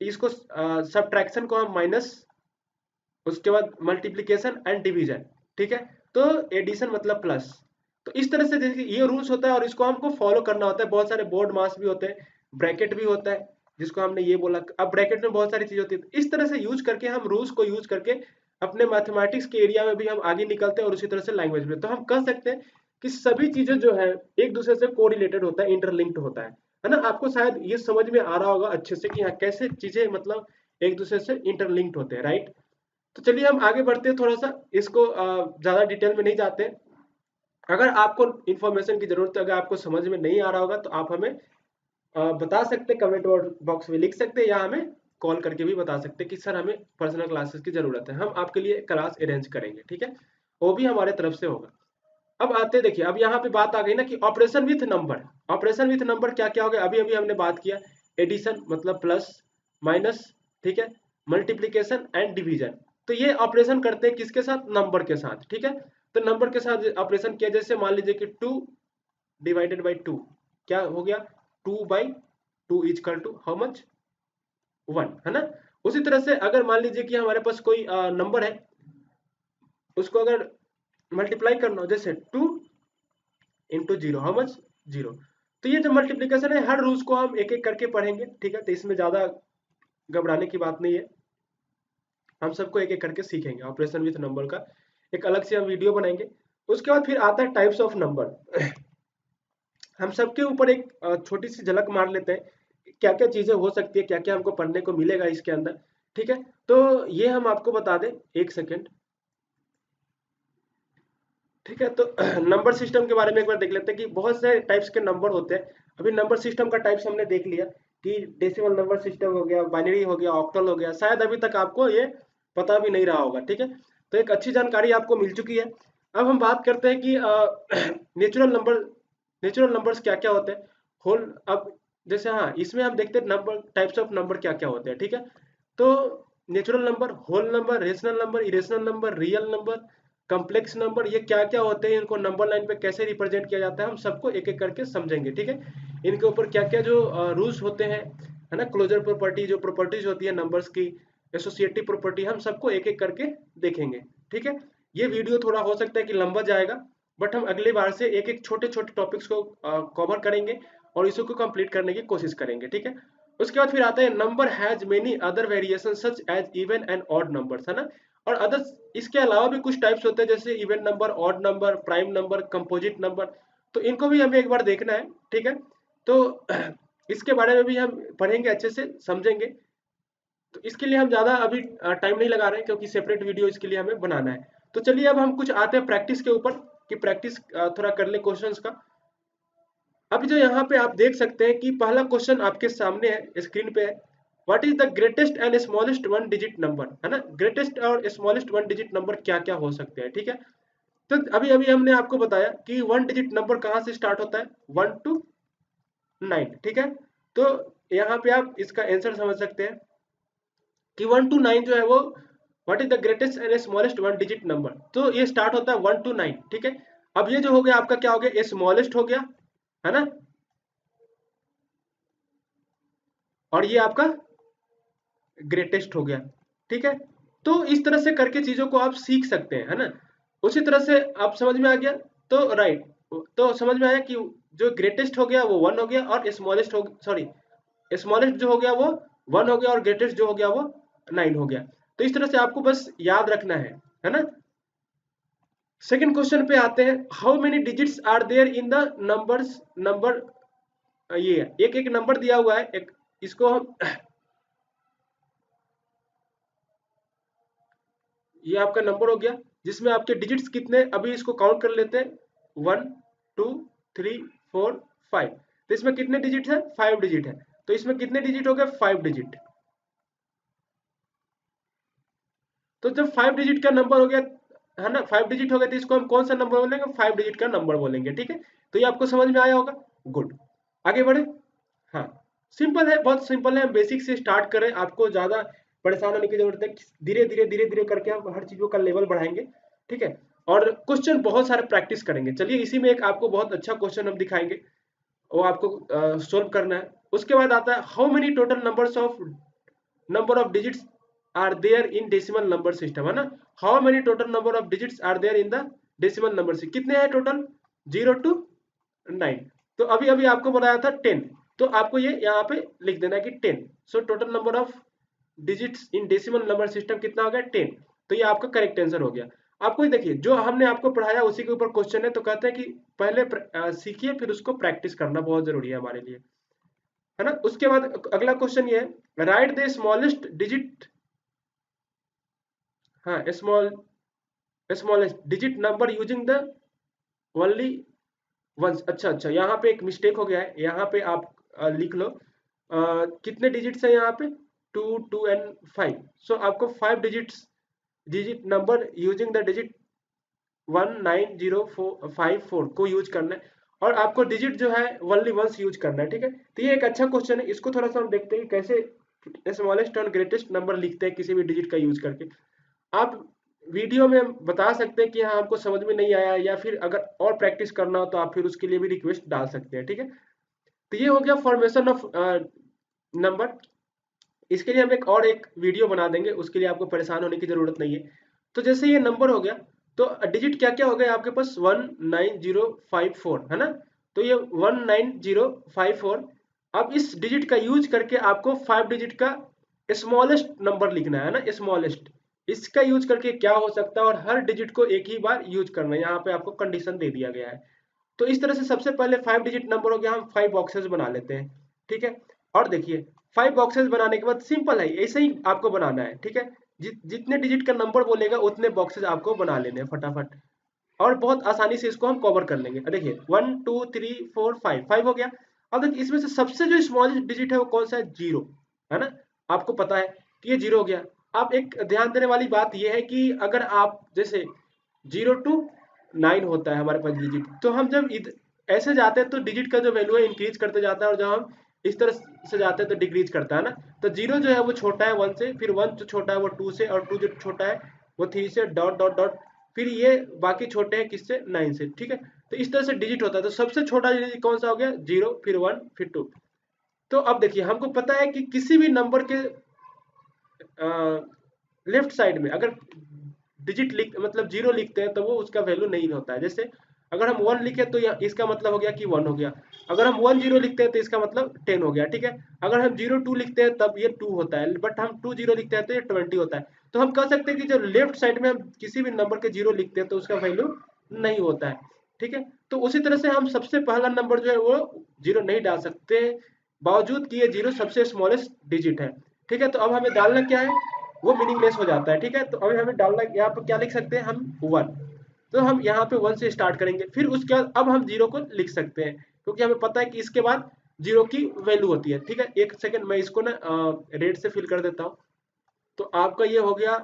इसको सब्ट्रैक्शन को हम माइनस, उसके बाद मल्टीप्लीकेशन एंड डिवीजन, ठीक है। तो एडिशन मतलब प्लस। तो इस तरह से देखिए ये रूल्स होता है और इसको हमको फॉलो करना होता है। बहुत सारे बोर्ड मास भी होते हैं, ब्रैकेट भी होता है, जिसको हमने ये बोला। अब ब्रैकेट में बहुत सारी चीज होती है, तो इस तरह से यूज करके हम रूल्स को यूज करके अपने मैथमेटिक्स के एरिया में भी हम आगे निकलते हैं, और उसी तरह से लैंग्वेज में। तो हम कह सकते हैं कि सभी चीजें जो है एक दूसरे से कोरिलेटेड होता है, इंटरलिंक्ड होता है ना। आपको शायद ये समझ में आ रहा होगा अच्छे से कि हाँ कैसे चीजें मतलब एक दूसरे से इंटरलिंक्ड होते हैं, राइट। तो चलिए हम आगे बढ़ते हैं, थोड़ा सा इसको ज्यादा डिटेल में नहीं जाते हैं। अगर आपको इन्फॉर्मेशन की जरूरत है, अगर आपको समझ में नहीं आ रहा होगा, तो आप हमें बता सकते हैं, कमेंट बॉक्स में लिख सकते हैं, या हमें कॉल करके भी बता सकते हैं कि सर हमें पर्सनल क्लासेस की जरूरत है, हम आपके लिए क्लास अरेंज करेंगे, ठीक है। वो भी हमारे तरफ से होगा। अब आते देखिए, अब यहाँ पे बात आ गई ना कि operation with number. Operation with number क्या क्या हो गया, अभी अभी हमने बात किया, एडिशन मतलब प्लस माइनस, ठीक है, मल्टीप्लीकेशन एंड डिवीजन। तो ये ऑपरेशन करते हैं किसके साथ, नंबर के साथ, ठीक है। तो नंबर के साथ ऑपरेशन किया, जैसे मान लीजिए कि 2 डिवाइडेड बाई 2 क्या हो गया, 2/2 इजकल टू हाउ मच, 1, है ना। उसी तरह से अगर मान लीजिए कि हमारे पास कोई नंबर है, उसको अगर मल्टीप्लाई करना हो, जैसे 2 × 0 हाउ मच, 0। तो ये जो मल्टीप्लीकेशन है, हर रूल्स को हम एक एक करके पढ़ेंगे, ठीक है। तो इसमें ज्यादा घबराने की बात नहीं है, हम सबको एक एक करके सीखेंगे। ऑपरेशन विथ नंबर का एक अलग से हम वीडियो बनाएंगे। उसके बाद फिर आता है टाइप्स ऑफ नंबर। हम सबके ऊपर एक छोटी सी झलक मार लेते हैं, क्या क्या चीजें हो सकती है, क्या क्या हमको पढ़ने को मिलेगा इसके अंदर, ठीक है। तो ये हम आपको बता दें, एक सेकेंड, ठीक है। तो नंबर सिस्टम के बारे में एक बार देख लेते हैं कि बहुत से टाइप्स के नंबर होते हैं। अभी नंबर सिस्टम का टाइप्स हमने देख लिया कि डेसिमल नंबर सिस्टम हो गया, बाइनरी हो गया, ऑक्टल हो गया, शायद अभी तक आपको ये पता भी नहीं रहा होगा, ठीक है। तो एक अच्छी जानकारी आपको मिल चुकी है। अब हम बात करते हैं कि नेचुरल नंबर, नेचुरल नंबर्स क्या क्या होते हैं, होल। अब जैसे हाँ, इसमें हम देखते हैं नंबर, टाइप्स ऑफ नंबर क्या क्या होते हैं, ठीक है। तो natural number, whole number, rational number, irrational number, real number, complex number, ये क्या क्या होते हैं, इनको नंबर लाइन पे कैसे रिप्रेजेंट किया जाता है, हम सबको एक एक करके समझेंगे, ठीक है। इनके ऊपर क्या क्या जो रूल्स होते हैं, है ना, क्लोजर प्रॉपर्टी, जो प्रॉपर्टीज होती है नंबर्स की, एसोसिएटिव प्रॉपर्टी, हम सबको एक एक करके देखेंगे, ठीक है। ये वीडियो थोड़ा हो सकता है कि लंबा जाएगा, बट हम अगली बार से एक एक छोटे छोटे टॉपिक्स को कवर करेंगे और इसको कंप्लीट करने की कोशिश करेंगे, ठीक है। उसके बाद फिर आता है number has many other variation such as even and odd numbers, है ना। और अदर्स, इसके अलावा भी कुछ टाइप्स होते हैं, जैसे even number, odd number, prime number, composite number. तो इनको भी हमें एक बार देखना है, ठीक है। तो इसके बारे में भी हम पढ़ेंगे, अच्छे से समझेंगे। तो इसके लिए हम ज़्यादा अभी टाइम नहीं लगा रहे हैं, क्योंकि सेपरेट वीडियो इसके लिए हमें बनाना है। तो चलिए अब हम कुछ आते हैं प्रैक्टिस के ऊपर, कि प्रैक्टिस थोड़ा कर ले क्वेश्चंस का। अभी जो यहाँ पे आप देख सकते हैं कि पहला क्वेश्चन आपके सामने है, स्क्रीन पे है। What is the greatest and smallest one digit number, है ना, ग्रेटेस्ट और स्मॉलेस्ट वन डिजिट नंबर क्या क्या हो सकते हैं, ठीक है। तो अभी अभी हमने आपको बताया कि वन डिजिट नंबर कहाँ से स्टार्ट होता है, 1 to 9, ठीक है। तो यहाँ पे आप इसका आंसर समझ सकते हैं कि 1 to 9 जो है वो what is the greatest and smallest one digit number, तो ये स्टार्ट होता है 1 to 9, ठीक है। अब ये जो हो गया आपका क्या हो गया, ये स्मॉलेस्ट हो गया, है ना, और ये आपका ग्रेटेस्ट हो गया, ठीक है। तो इस तरह से करके चीजों को आप सीख सकते हैं, है ना। उसी तरह से आप समझ में आ गया, तो राइट, तो समझ में आया कि जो ग्रेटेस्ट हो गया वो 1 हो गया, और स्मॉलेस्ट हो, सॉरी, स्मॉलेस्ट जो हो गया वो 1 हो गया, और ग्रेटेस्ट जो हो गया वो 9 हो गया। तो इस तरह से आपको बस याद रखना है ना। सेकंड क्वेश्चन पे आते हैं, how many digits are there in the numbers, number, ये एक एक नंबर दिया हुआ है, एक इसको हम ये आपका नंबर हो गया जिसमें आपके डिजिट्स कितने, अभी इसको काउंट कर लेते हैं, 1 2 3 4 5, तो इसमें कितने डिजिट है, 5 डिजिट है, तो इसमें कितने डिजिट हो गए, 5 डिजिट। तो जब 5 डिजिट का नंबर हो गया, है ना, 5 डिजिट हो गया, तो इसको हम कौन सा नंबर बोलेंगे, 5 डिजिट का नंबर बोलेंगे, ठीक है। तो ये आपको समझ में आया होगा, गुड, आगे बढ़े। हाँ, सिंपल है, बहुत सिंपल है, हम बेसिक से स्टार्ट करें, आपको ज्यादा परेशान होने की जरूरत है, धीरे धीरे करके हम हर चीजों का लेवल बढ़ाएंगे, ठीक है। और क्वेश्चन बहुत सारे प्रैक्टिस करेंगे, चलिए इसी में एक आपको बहुत अच्छा क्वेश्चन हम दिखाएंगे, वो आपको सोल्व करना है। उसके बाद आता है, how many total number of digits are there in decimal number system, है ना, how many total number of digits are there in the decimal number system, कितने हैं टोटल, 0 to 9। तो अभी अभी आपको बताया था 10, तो आपको ये यहाँ पे लिख देना है कि 10, so total number of digits in decimal number system कितना हो गया, 10। तो ये आपका करेक्ट आंसर हो गया। आपको देखिए जो हमने आपको पढ़ाया उसी के ऊपर क्वेश्चन है, तो कहते हैं कि पहले सीखिए फिर उसको प्रैक्टिस करना बहुत जरूरी है हमारे लिए, है ना। उसके बाद अगला क्वेश्चन ये है, राइट द स्मॉलेस्ट डिजिट, हाँ, smallest digit number using the only once, अच्छा अच्छा, यहाँ पे एक मिस्टेक हो गया है, यहाँ पे आप लिख लो, कितने डिजिट्स है यहाँ पे, 2 2 एंड 5, सो आपको 5 digits, digit number using the digit 190454 को यूज करना है, और आपको डिजिट जो है ओनली वंस यूज करना है, ठीक है। तो ये एक अच्छा क्वेश्चन है, इसको थोड़ा सा हम देखते हैं कि कैसे स्मॉलेस्ट और ग्रेटेस्ट नंबर लिखते हैं किसी भी डिजिट का यूज करके। आप वीडियो में बता सकते हैं कि हाँ हमको समझ में नहीं आया, या फिर अगर और प्रैक्टिस करना हो तो आप फिर उसके लिए भी रिक्वेस्ट डाल सकते हैं, ठीक है। तो ये हो गया फॉर्मेशन ऑफ नंबर, इसके लिए हम एक वीडियो बना देंगे, उसके लिए आपको परेशान होने की जरूरत नहीं है। तो जैसे ये नंबर हो गया, तो डिजिट क्या क्या हो गए आपके पास, 19054, है ना, तो ये 19054। अब इस डिजिट का यूज करके आपको 5 डिजिट का स्मॉलेस्ट नंबर लिखना है ना, स्मॉलेस्ट, इसका यूज करके क्या हो सकता है, और हर डिजिट को एक ही बार यूज करना है, यहाँ पे आपको कंडीशन दे दिया गया है। तो इस तरह से सबसे पहले 5 डिजिट नंबर हो गया, हम 5 बॉक्सेस बना लेते हैं, ठीक है। और देखिए 5 बॉक्सेस बनाने के बाद सिंपल है, ऐसे ही आपको बनाना है, ठीक है। जितने डिजिट का नंबर बोलेगा उतने बॉक्सेस आपको बना लेने हैं फटाफट, और बहुत आसानी से इसको हम कवर कर लेंगे। देखिए 1 2 3 4 5, 5 हो गया। अब देखिए इसमें से सबसे जो स्मॉलेस्ट डिजिट है वो कौन सा है, 0, है ना, आपको पता है कि ये 0 हो गया। आप एक ध्यान देने वाली बात यह है कि अगर आप जैसे 0 to 9 होता है हमारे पास डिजिट, तो हम जब ऐसे जाते हैं तो डिजिट का जो वैल्यू है इंक्रीज करते जाता है, और जब हम इस तरह से जाते हैं तो डिक्रीज करता है ना। तो 0 जो है वो छोटा है 1 से, फिर 1 जो छोटा है वो 2 से, और 2 जो छोटा है वो 3 से, डॉट डॉट डॉट, फिर ये बाकी छोटे हैं किससे, 9 से, ठीक है। तो इस तरह से डिजिट होता है, तो सबसे छोटा डिजिट कौन सा हो गया, 0, फिर 1, फिर 2। तो अब देखिए हमको पता है कि किसी भी नंबर के लेफ्ट साइड में अगर डिजिट लिख मतलब 0 लिखते हैं तो वो उसका वैल्यू नहीं होता है। जैसे अगर हम 1 लिखे तो इसका मतलब हो गया कि 1 हो गया, अगर हम 1 0 लिखते हैं तो इसका मतलब 10 हो गया, ठीक है। अगर हम 0 2 लिखते हैं तब ये 2 होता है, बट हम 2 0 लिखते हैं तो ये 20 होता है। तो हम कह सकते हैं कि जो लेफ्ट साइड में हम किसी भी नंबर के 0 लिखते हैं तो उसका वैल्यू नहीं होता है, ठीक है। तो उसी तरह से हम सबसे पहला नंबर जो है वो 0 नहीं डाल सकते, बावजूद कि ये 0 सबसे स्मॉलेस्ट डिजिट है, ठीक है। तो अब हमें डालना क्या है, वो मीनिंगलेस हो जाता है, ठीक है। तो अभी हमें डालना, यहाँ पर क्या लिख सकते हैं हम, 1। तो हम यहाँ पे 1 से स्टार्ट करेंगे, फिर उसके बाद अब हम 0 को लिख सकते हैं, क्योंकि हमें पता है कि इसके बाद जीरो की वैल्यू होती है। ठीक है, एक सेकंड मैं इसको ना रेड से फिल कर देता हूँ। तो आपका ये हो गया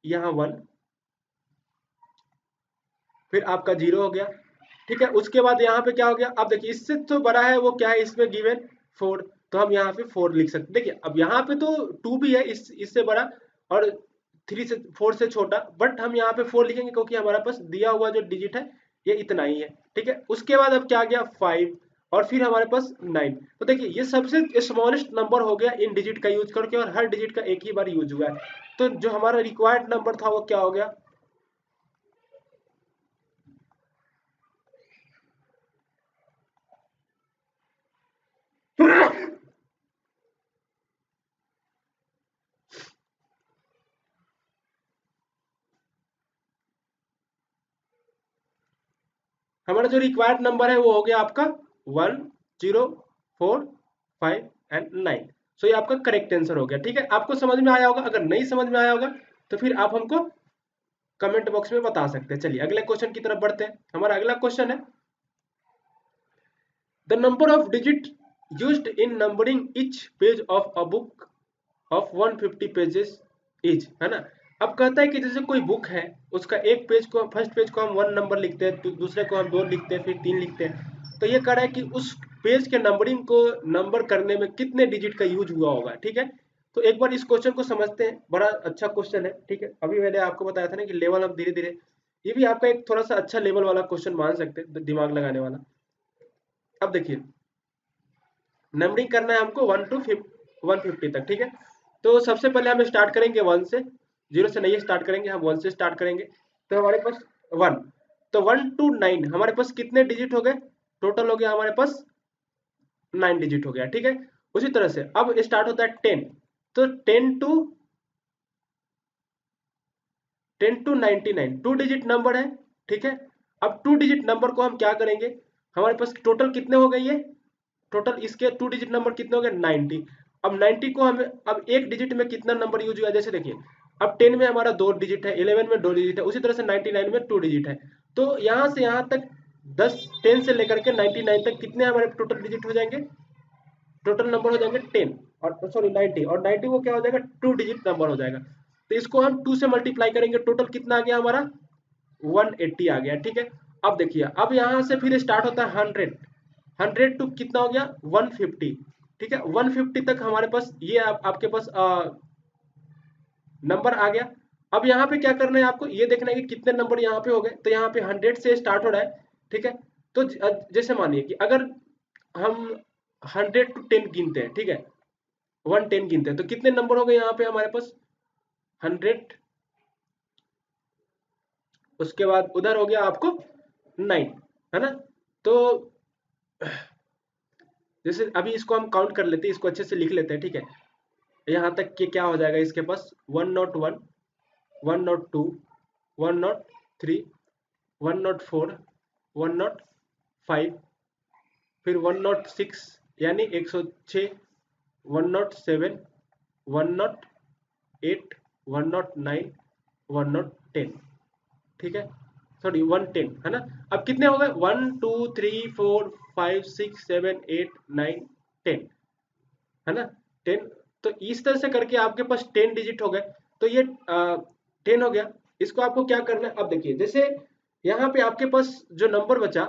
यहाँ 1, फिर आपका 0 हो गया। ठीक है, उसके बाद यहाँ पे क्या हो गया, अब देखिए इससे तो बड़ा है वो क्या है इसमें गिवन 4, तो हम यहाँ पे 4 लिख सकते हैं। देखिए अब यहाँ पे तो 2 भी है इससे बड़ा, और 3 से 4 से छोटा, बट हम यहाँ पे 4 लिखेंगे क्योंकि हमारे पास दिया हुआ जो डिजिट है ये इतना ही है। ठीक है, उसके बाद अब क्या आ गया 5, और फिर हमारे पास 9। तो देखिए ये सबसे स्मॉलेस्ट नंबर हो गया इन डिजिट का यूज करके, और हर डिजिट का एक ही बार यूज हुआ है। तो जो हमारा रिक्वायर्ड नंबर था वो क्या हो गया। हमारा जो रिक्वायर्ड नंबर है वो हो गया आपका 1, 0, 4, 5 एंड 9। सो ये आपका करेक्ट आंसर हो गया। ठीक है, आपको समझ में आया होगा, अगर नहीं समझ में आया होगा तो फिर आप हमको कमेंट बॉक्स में बता सकते हैं। चलिए अगले क्वेश्चन की तरफ बढ़ते हैं। हमारा अगला क्वेश्चन है the number of digit used in numbering each page of a book of 150 pages is, है ना। अब कहता है कि जैसे कोई बुक है, उसका एक पेज को, फर्स्ट पेज को हम 1 नंबर लिखते हैं, दूसरे को हम 2 लिखते हैं, फिर 3 लिखते हैं। तो ये कह रहा है कि उस पेज के नंबरिंग को नंबर करने में कितने डिजिट का यूज हुआ होगा। ठीक है, तो एक बार इस क्वेश्चन को समझते हैं। बड़ा अच्छा क्वेश्चन है। ठीक है, अभी मैंने आपको बताया था ना कि लेवल अब धीरे धीरे, ये भी आपका एक थोड़ा सा अच्छा लेवल वाला क्वेश्चन मान सकते हैं, दिमाग लगाने वाला। अब देखिए नंबरिंग करना है हमको 1 to 150 तक। ठीक है, तो सबसे पहले हम स्टार्ट करेंगे 1 से, 0 से नहीं स्टार्ट करेंगे, हम 1 से स्टार्ट करेंगे। तो हमारे पास 1, तो 1 to 9 हमारे पास कितने डिजिट हो गए, टोटल हो गया हमारे पास 9 डिजिट हो गया। ठीक है, उसी तरह से अब स्टार्ट होता है 10, तो 10 to 99 टू डिजिट नंबर है। ठीक है, अब टू डिजिट नंबर को हम क्या करेंगे, हमारे पास टोटल कितने हो गए ये, टोटल इसके टू डिजिट नंबर कितने हो गए 90। अब 90 को हमें, अब एक डिजिट में कितना नंबर यूज हुआ, जैसे देखिए अब 10 में हमारा 2 डिजिट है, 11 में 2 डिजिट है, उसी तरह से 99 में 2 डिजिट है। तो यहाँ से यहाँ तक 10 से लेकर के 99 तक कितने हमारे टोटल डिजिट हो जाएंगे, टोटल नंबर हो जाएंगे 10, और सॉरी 90, और 90 को क्या हो जाएगा, टू डिजिट नंबर हो जाएगा। तो इसको हम 2 से मल्टीप्लाई करेंगे, टोटल कितना आ गया हमारा 180 आ गया। ठीक है, अब देखिए अब यहाँ से फिर स्टार्ट होता है 100, 100 टू कितना हो गया 150। ठीक है, 150 तक हमारे पास ये आपके पास नंबर आ गया। अब यहाँ पे क्या करना है, आपको ये देखना है कि कितने नंबर यहाँ पे हो गए। तो यहाँ पे 100 से स्टार्ट हो रहा है। ठीक है, तो जैसे मानिए कि अगर हम 100 to 10 गिनते हैं, ठीक है, 110 गिनते हैं, तो कितने नंबर हो गए यहाँ पे हमारे पास 100, उसके बाद उधर हो गया आपको 9, है ना। तो जैसे अभी इसको हम काउंट कर लेते हैं, इसको अच्छे से लिख लेते हैं। ठीक है, यहाँ तक कि क्या हो जाएगा इसके पास 101, 102, 103, 104, 105, फिर 106 यानी 106, 107, 108, 109, 110। ठीक है, सॉरी 110, है ना। अब कितने हो गए 1 2 3 4 5 6 7 8 9 10, है ना, 10। तो इस तरह से करके आपके पास 10 डिजिट हो गए। तो ये 10 हो गया। इसको आपको क्या करना है, अब देखिए जैसे यहाँ पे आपके पास जो नंबर बचा,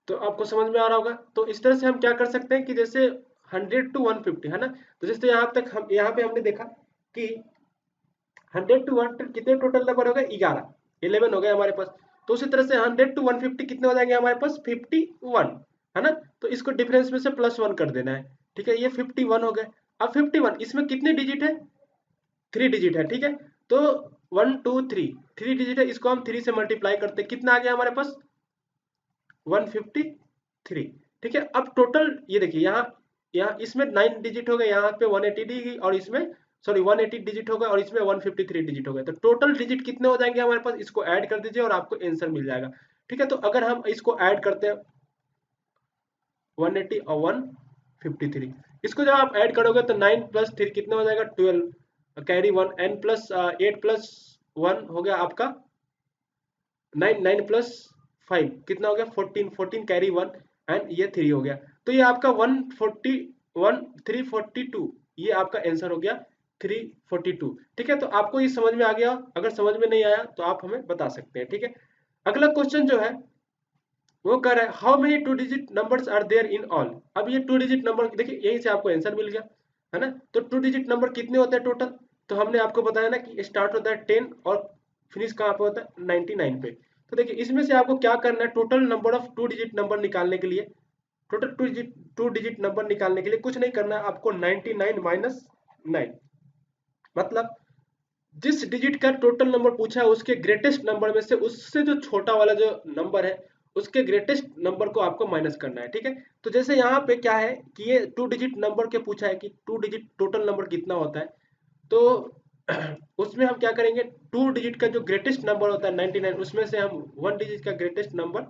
तो आपको समझ में आ रहा होगा। तो इस तरह से हम क्या कर सकते हैं कि जैसे 100 to 150, है ना। तो जैसे यहाँ तक हम यहाँ पे हमने देखा कि 100 to 1 कितने टोटल नंबर हो गए 11, 11 हो गए हमारे पास। तो उसी तरह से 100 to 150 कितने हो जाएंगे हमारे पास 51, है ना। तो इसको डिफरेंस में से +1 कर देना है। ठीक है, ये 51 हो गए। अब 51 इसमें कितने डिजिट है, 3 डिजिट है। ठीक है, तो 1 2 3 डिजिट है, इसको हम 3 से मल्टीप्लाई करते हैं, कितना आ गया हमारे पास 153। ठीक है, अब टोटल ये देखिए यहाँ, यहाँ इसमें 9 डिजिट हो गए, यहाँ पे 180 डिजिट, और इसमें सॉरी 180 डिजिट हो गए, और इसमें 153 डिजिट हो गए। तो टोटल डिजिट कितने हो जाएंगे हमारे पास, इसको ऐड कर दीजिए और आपको आंसर मिल जाएगा। ठीक है, तो अगर हम इसको ऐड करते हैं 180 और 153, इसको जब आप ऐड करोगे तो 9 + 3 कितने हो जाएगा 12, कैरी 1, n + 8 + 1 हो गया आपका 9, 9 + 5 कितना हो गया 14, 14 कैरी 1 एंड ये 3 हो गया। तो ये आपका 141 342 ये आपका आंसर हो गया 342। ठीक है, तो आपको ये समझ में आ गया? अगर समझ में नहीं आया तो आप हमें बता सकते हैं। ठीक है, अगला क्वेश्चन जो है वो कह रहा है how many two digit numbers are there in all. अब ये टू डिजिट नंबर देखिए यहीं से आपको आंसर मिल गया है ना। तो टू डिजिट नंबर कितने होते हैं टोटल? तो हमने आपको बताया ना कि स्टार्ट होता है 10 और फिनिश कहाँ पे होता है 99 पे। तो देखिए इसमें से आपको क्या करना है, total number of two digit number निकालने के लिए, टोटल टू डिजिट नंबर निकालने के लिए कुछ नहीं करना है आपको, 99 माइनस 9 मतलब जिस डिजिट का टोटल नंबर पूछा है उसके ग्रेटेस्ट नंबर में से उससे जो छोटा वाला जो नंबर है उसके ग्रेटेस्ट नंबर को आपको माइनस करना है। ठीक है, तो जैसे यहाँ पे क्या है कि ये टू डिजिट नंबर के पूछा है कि टू डिजिट टोटल नंबर कितना होता है, तो उसमें हम क्या करेंगे, टू डिजिट का जो ग्रेटेस्ट नंबर होता है 99 उसमें से हम वन डिजिट का ग्रेटेस्ट नंबर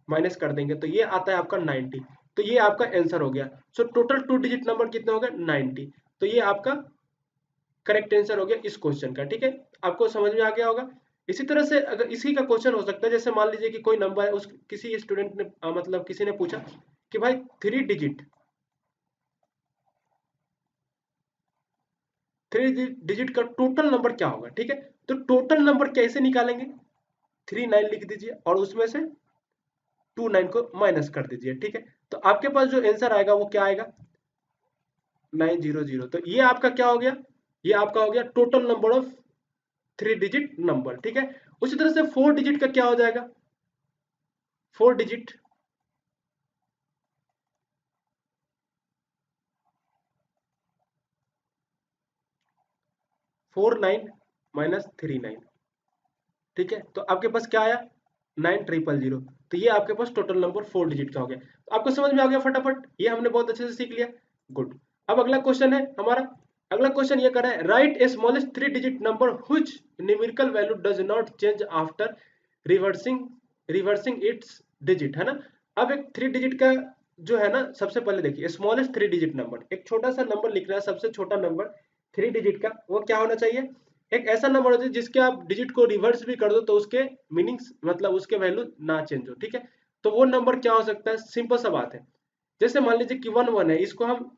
माइनस कर देंगे, तो ये आता है आपका 90। तो ये आपका आंसर हो गया। So total two digit number कितना हो गया 90। तो ये आपका करेक्ट आंसर हो गया इस क्वेश्चन का। ठीक है, आपको समझ में आ गया होगा। इसी तरह से अगर इसी का क्वेश्चन हो सकता है, जैसे मान लीजिए कि कोई नंबर है, उस किसी स्टूडेंट ने मतलब किसी ने पूछा कि भाई थ्री डिजिट का टोटल नंबर क्या होगा। ठीक है, तो टोटल नंबर कैसे निकालेंगे, 39 लिख दीजिए और उसमें से 29 को माइनस कर दीजिए। ठीक है, तो आपके पास जो आंसर आएगा वो क्या आएगा 900। तो ये आपका क्या हो गया, ये आपका हो गया total number of three digit number. ठीक है, उसी तरह से फोर डिजिट का क्या हो जाएगा, फोर डिजिट 49 माइनस 39। ठीक है, तो आपके पास क्या आया 9000। तो ये आपके पास टोटल नंबर फोर डिजिट का हो गया। तो आपको समझ में आ गया फटाफट, ये हमने बहुत अच्छे से सीख लिया। गुड। अब अगला क्वेश्चन है हमारा, अगला क्वेश्चन ये कर रहा है right A smallest three digit number which numerical value does not change after reversing reversing it's digit, है ना। अब एक थ्री डिजिट का जो है ना, सबसे पहले देखिए स्मॉलेस्ट थ्री डिजिट नंबर, एक छोटा सा नंबर लिखना है, सबसे छोटा नंबर थ्री डिजिट का वो क्या होना चाहिए, एक ऐसा नंबर होता है जिसके आप डिजिट को रिवर्स भी कर दो तो उसके मीनिंग्स मतलब उसके वैल्यू ना चेंज हो। ठीक है, तो वो नंबर क्या हो सकता है, सिंपल सा बात है। जैसे मान लीजिए कि वन वन है, इसको हम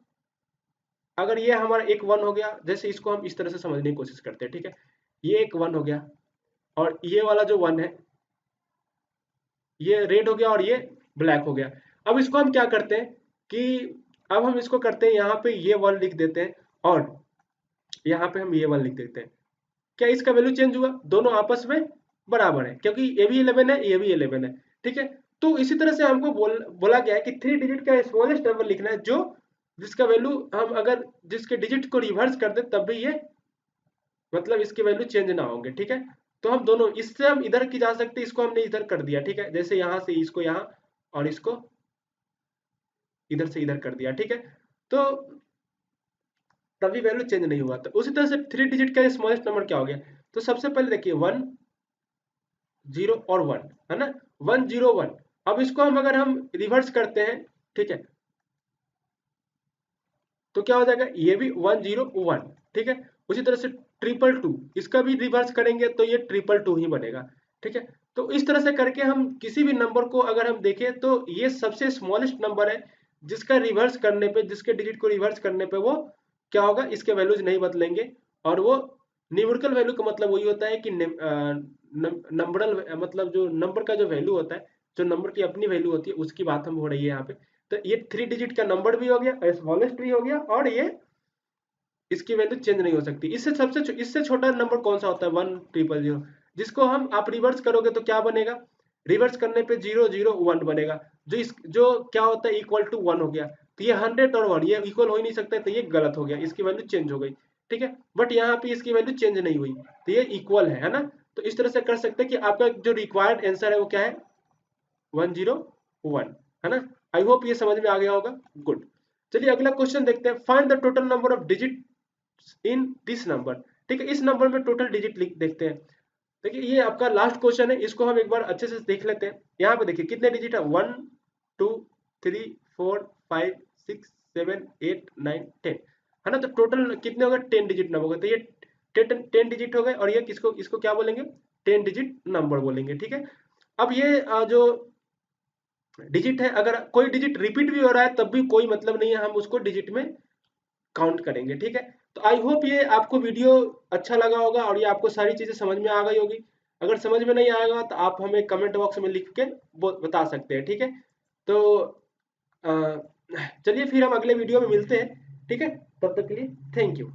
अगर ये हमारा एक वन हो गया, जैसे इसको हम इस तरह से समझने की कोशिश करते हैं। ठीक है, ये एक वन हो गया और ये वाला जो वन है ये रेड हो गया और ये ब्लैक हो गया। अब इसको हम क्या करते हैं कि अब हम इसको करते हैं यहाँ पे ये वन लिख देते हैं और यहाँ पे हम ये वन लिख देते हैं। क्या इसका वैल्यू चेंज हुआ, दोनों आपस में बराबर है क्योंकि ये भी 11 है ये भी 11 है। ठीक है, तो इसी तरह से हमको बोला गया है कि थ्री डिजिट का स्मॉलेस्ट नंबर लिखना है जो जिसका वैल्यू हम अगर जिसके डिजिट को रिवर्स कर दे तब भी ये मतलब इसके वैल्यू चेंज ना होंगे। ठीक है, तो हम दोनों इससे हम इधर की जा सकते हैं, इसको हमने इधर कर दिया। ठीक है, जैसे यहाँ से इसको यहाँ और इसको इधर से इधर कर दिया। ठीक है, तो तभी वैल्यू चेंज नहीं हुआ। तो उसी तरह से थ्री डिजिट का स्मॉलेस्ट नंबर क्या हो गया, तो सबसे पहले देखिए वन जीरो और वन, है ना, 101। अब इसको हम अगर हम रिवर्स करते हैं, ठीक है, तो क्या हो जाएगा ये भी 101। ठीक है, उसी तरह से ट्रिपल टू, इसका भी रिवर्स करेंगे तो ये ट्रिपल टू ही बनेगा। ठीक है, तो इस तरह से करके हम किसी भी नंबर को अगर हम देखें तो ये सबसे स्मॉलेस्ट नंबर है जिसका रिवर्स करने पे, जिसके डिजिट को रिवर्स करने पे वो क्या होगा, इसके वैल्यूज नहीं बदलेंगे। और वो न्यूमेरिकल वैल्यू का मतलब वही होता है कि नंबरल मतलब जो नंबर का जो वैल्यू होता है, जो नंबर की अपनी वैल्यू होती है उसकी बात हम हो रही है यहाँ पे। तो ये थ्री डिजिट का नंबर भी हो गया, स्मॉलेस्ट भी हो गया और ये इसकी वैल्यू चेंज नहीं हो सकती। इससे छोटा नंबर कौन सा होता है 1000, जिसको हम आप रिवर्स करोगे तो क्या बनेगा, रिवर्स करने पे 001 बनेगा, जो क्या होता है इक्वल टू 1 हो गया। तो ये 100 और 1 ये इक्वल हो ही नहीं सकता, तो ये गलत हो गया, इसकी वैल्यू चेंज हो गई। ठीक है, बट यहाँ पे इसकी वैल्यू चेंज नहीं हुई तो ये इक्वल है ना। तो इस तरह से कर सकते हैं कि आपका जो रिक्वायर्ड आंसर है वो क्या है 101, है ना। आई होप ये समझ में आ गया होगा। गुड। चलिए अगला क्वेश्चन देखते हैं, find the total number of digit in this number. ठीक है, इस नंबर में टोटल डिजिट लिख देखते हैं। देखिए ये आपका लास्ट क्वेश्चन है, इसको हम एक बार अच्छे से देख लेते हैं। यहाँ पे देखिए कितने डिजिट है 1 2 3 4 5 6 7 8 9 10, है ना। तो टोटल कितने हो गए 10 डिजिट नंबर हो गए। तो ये 10 डिजिट हो गए और ये किसको इसको क्या बोलेंगे 10 डिजिट नंबर बोलेंगे। ठीक है, अब ये जो डिजिट है, अगर कोई डिजिट रिपीट भी हो रहा है तब भी कोई मतलब नहीं है, हम उसको डिजिट में काउंट करेंगे। ठीक है, तो आई होप ये आपको वीडियो अच्छा लगा होगा और ये आपको सारी चीजें समझ में आ गई होगी। अगर समझ में नहीं आएगा तो आप हमें कमेंट बॉक्स में लिख के बता सकते हैं। ठीक है, तो अ, चलिए फिर हम अगले वीडियो में मिलते हैं। ठीक है, तब तक के लिए थैंक यू।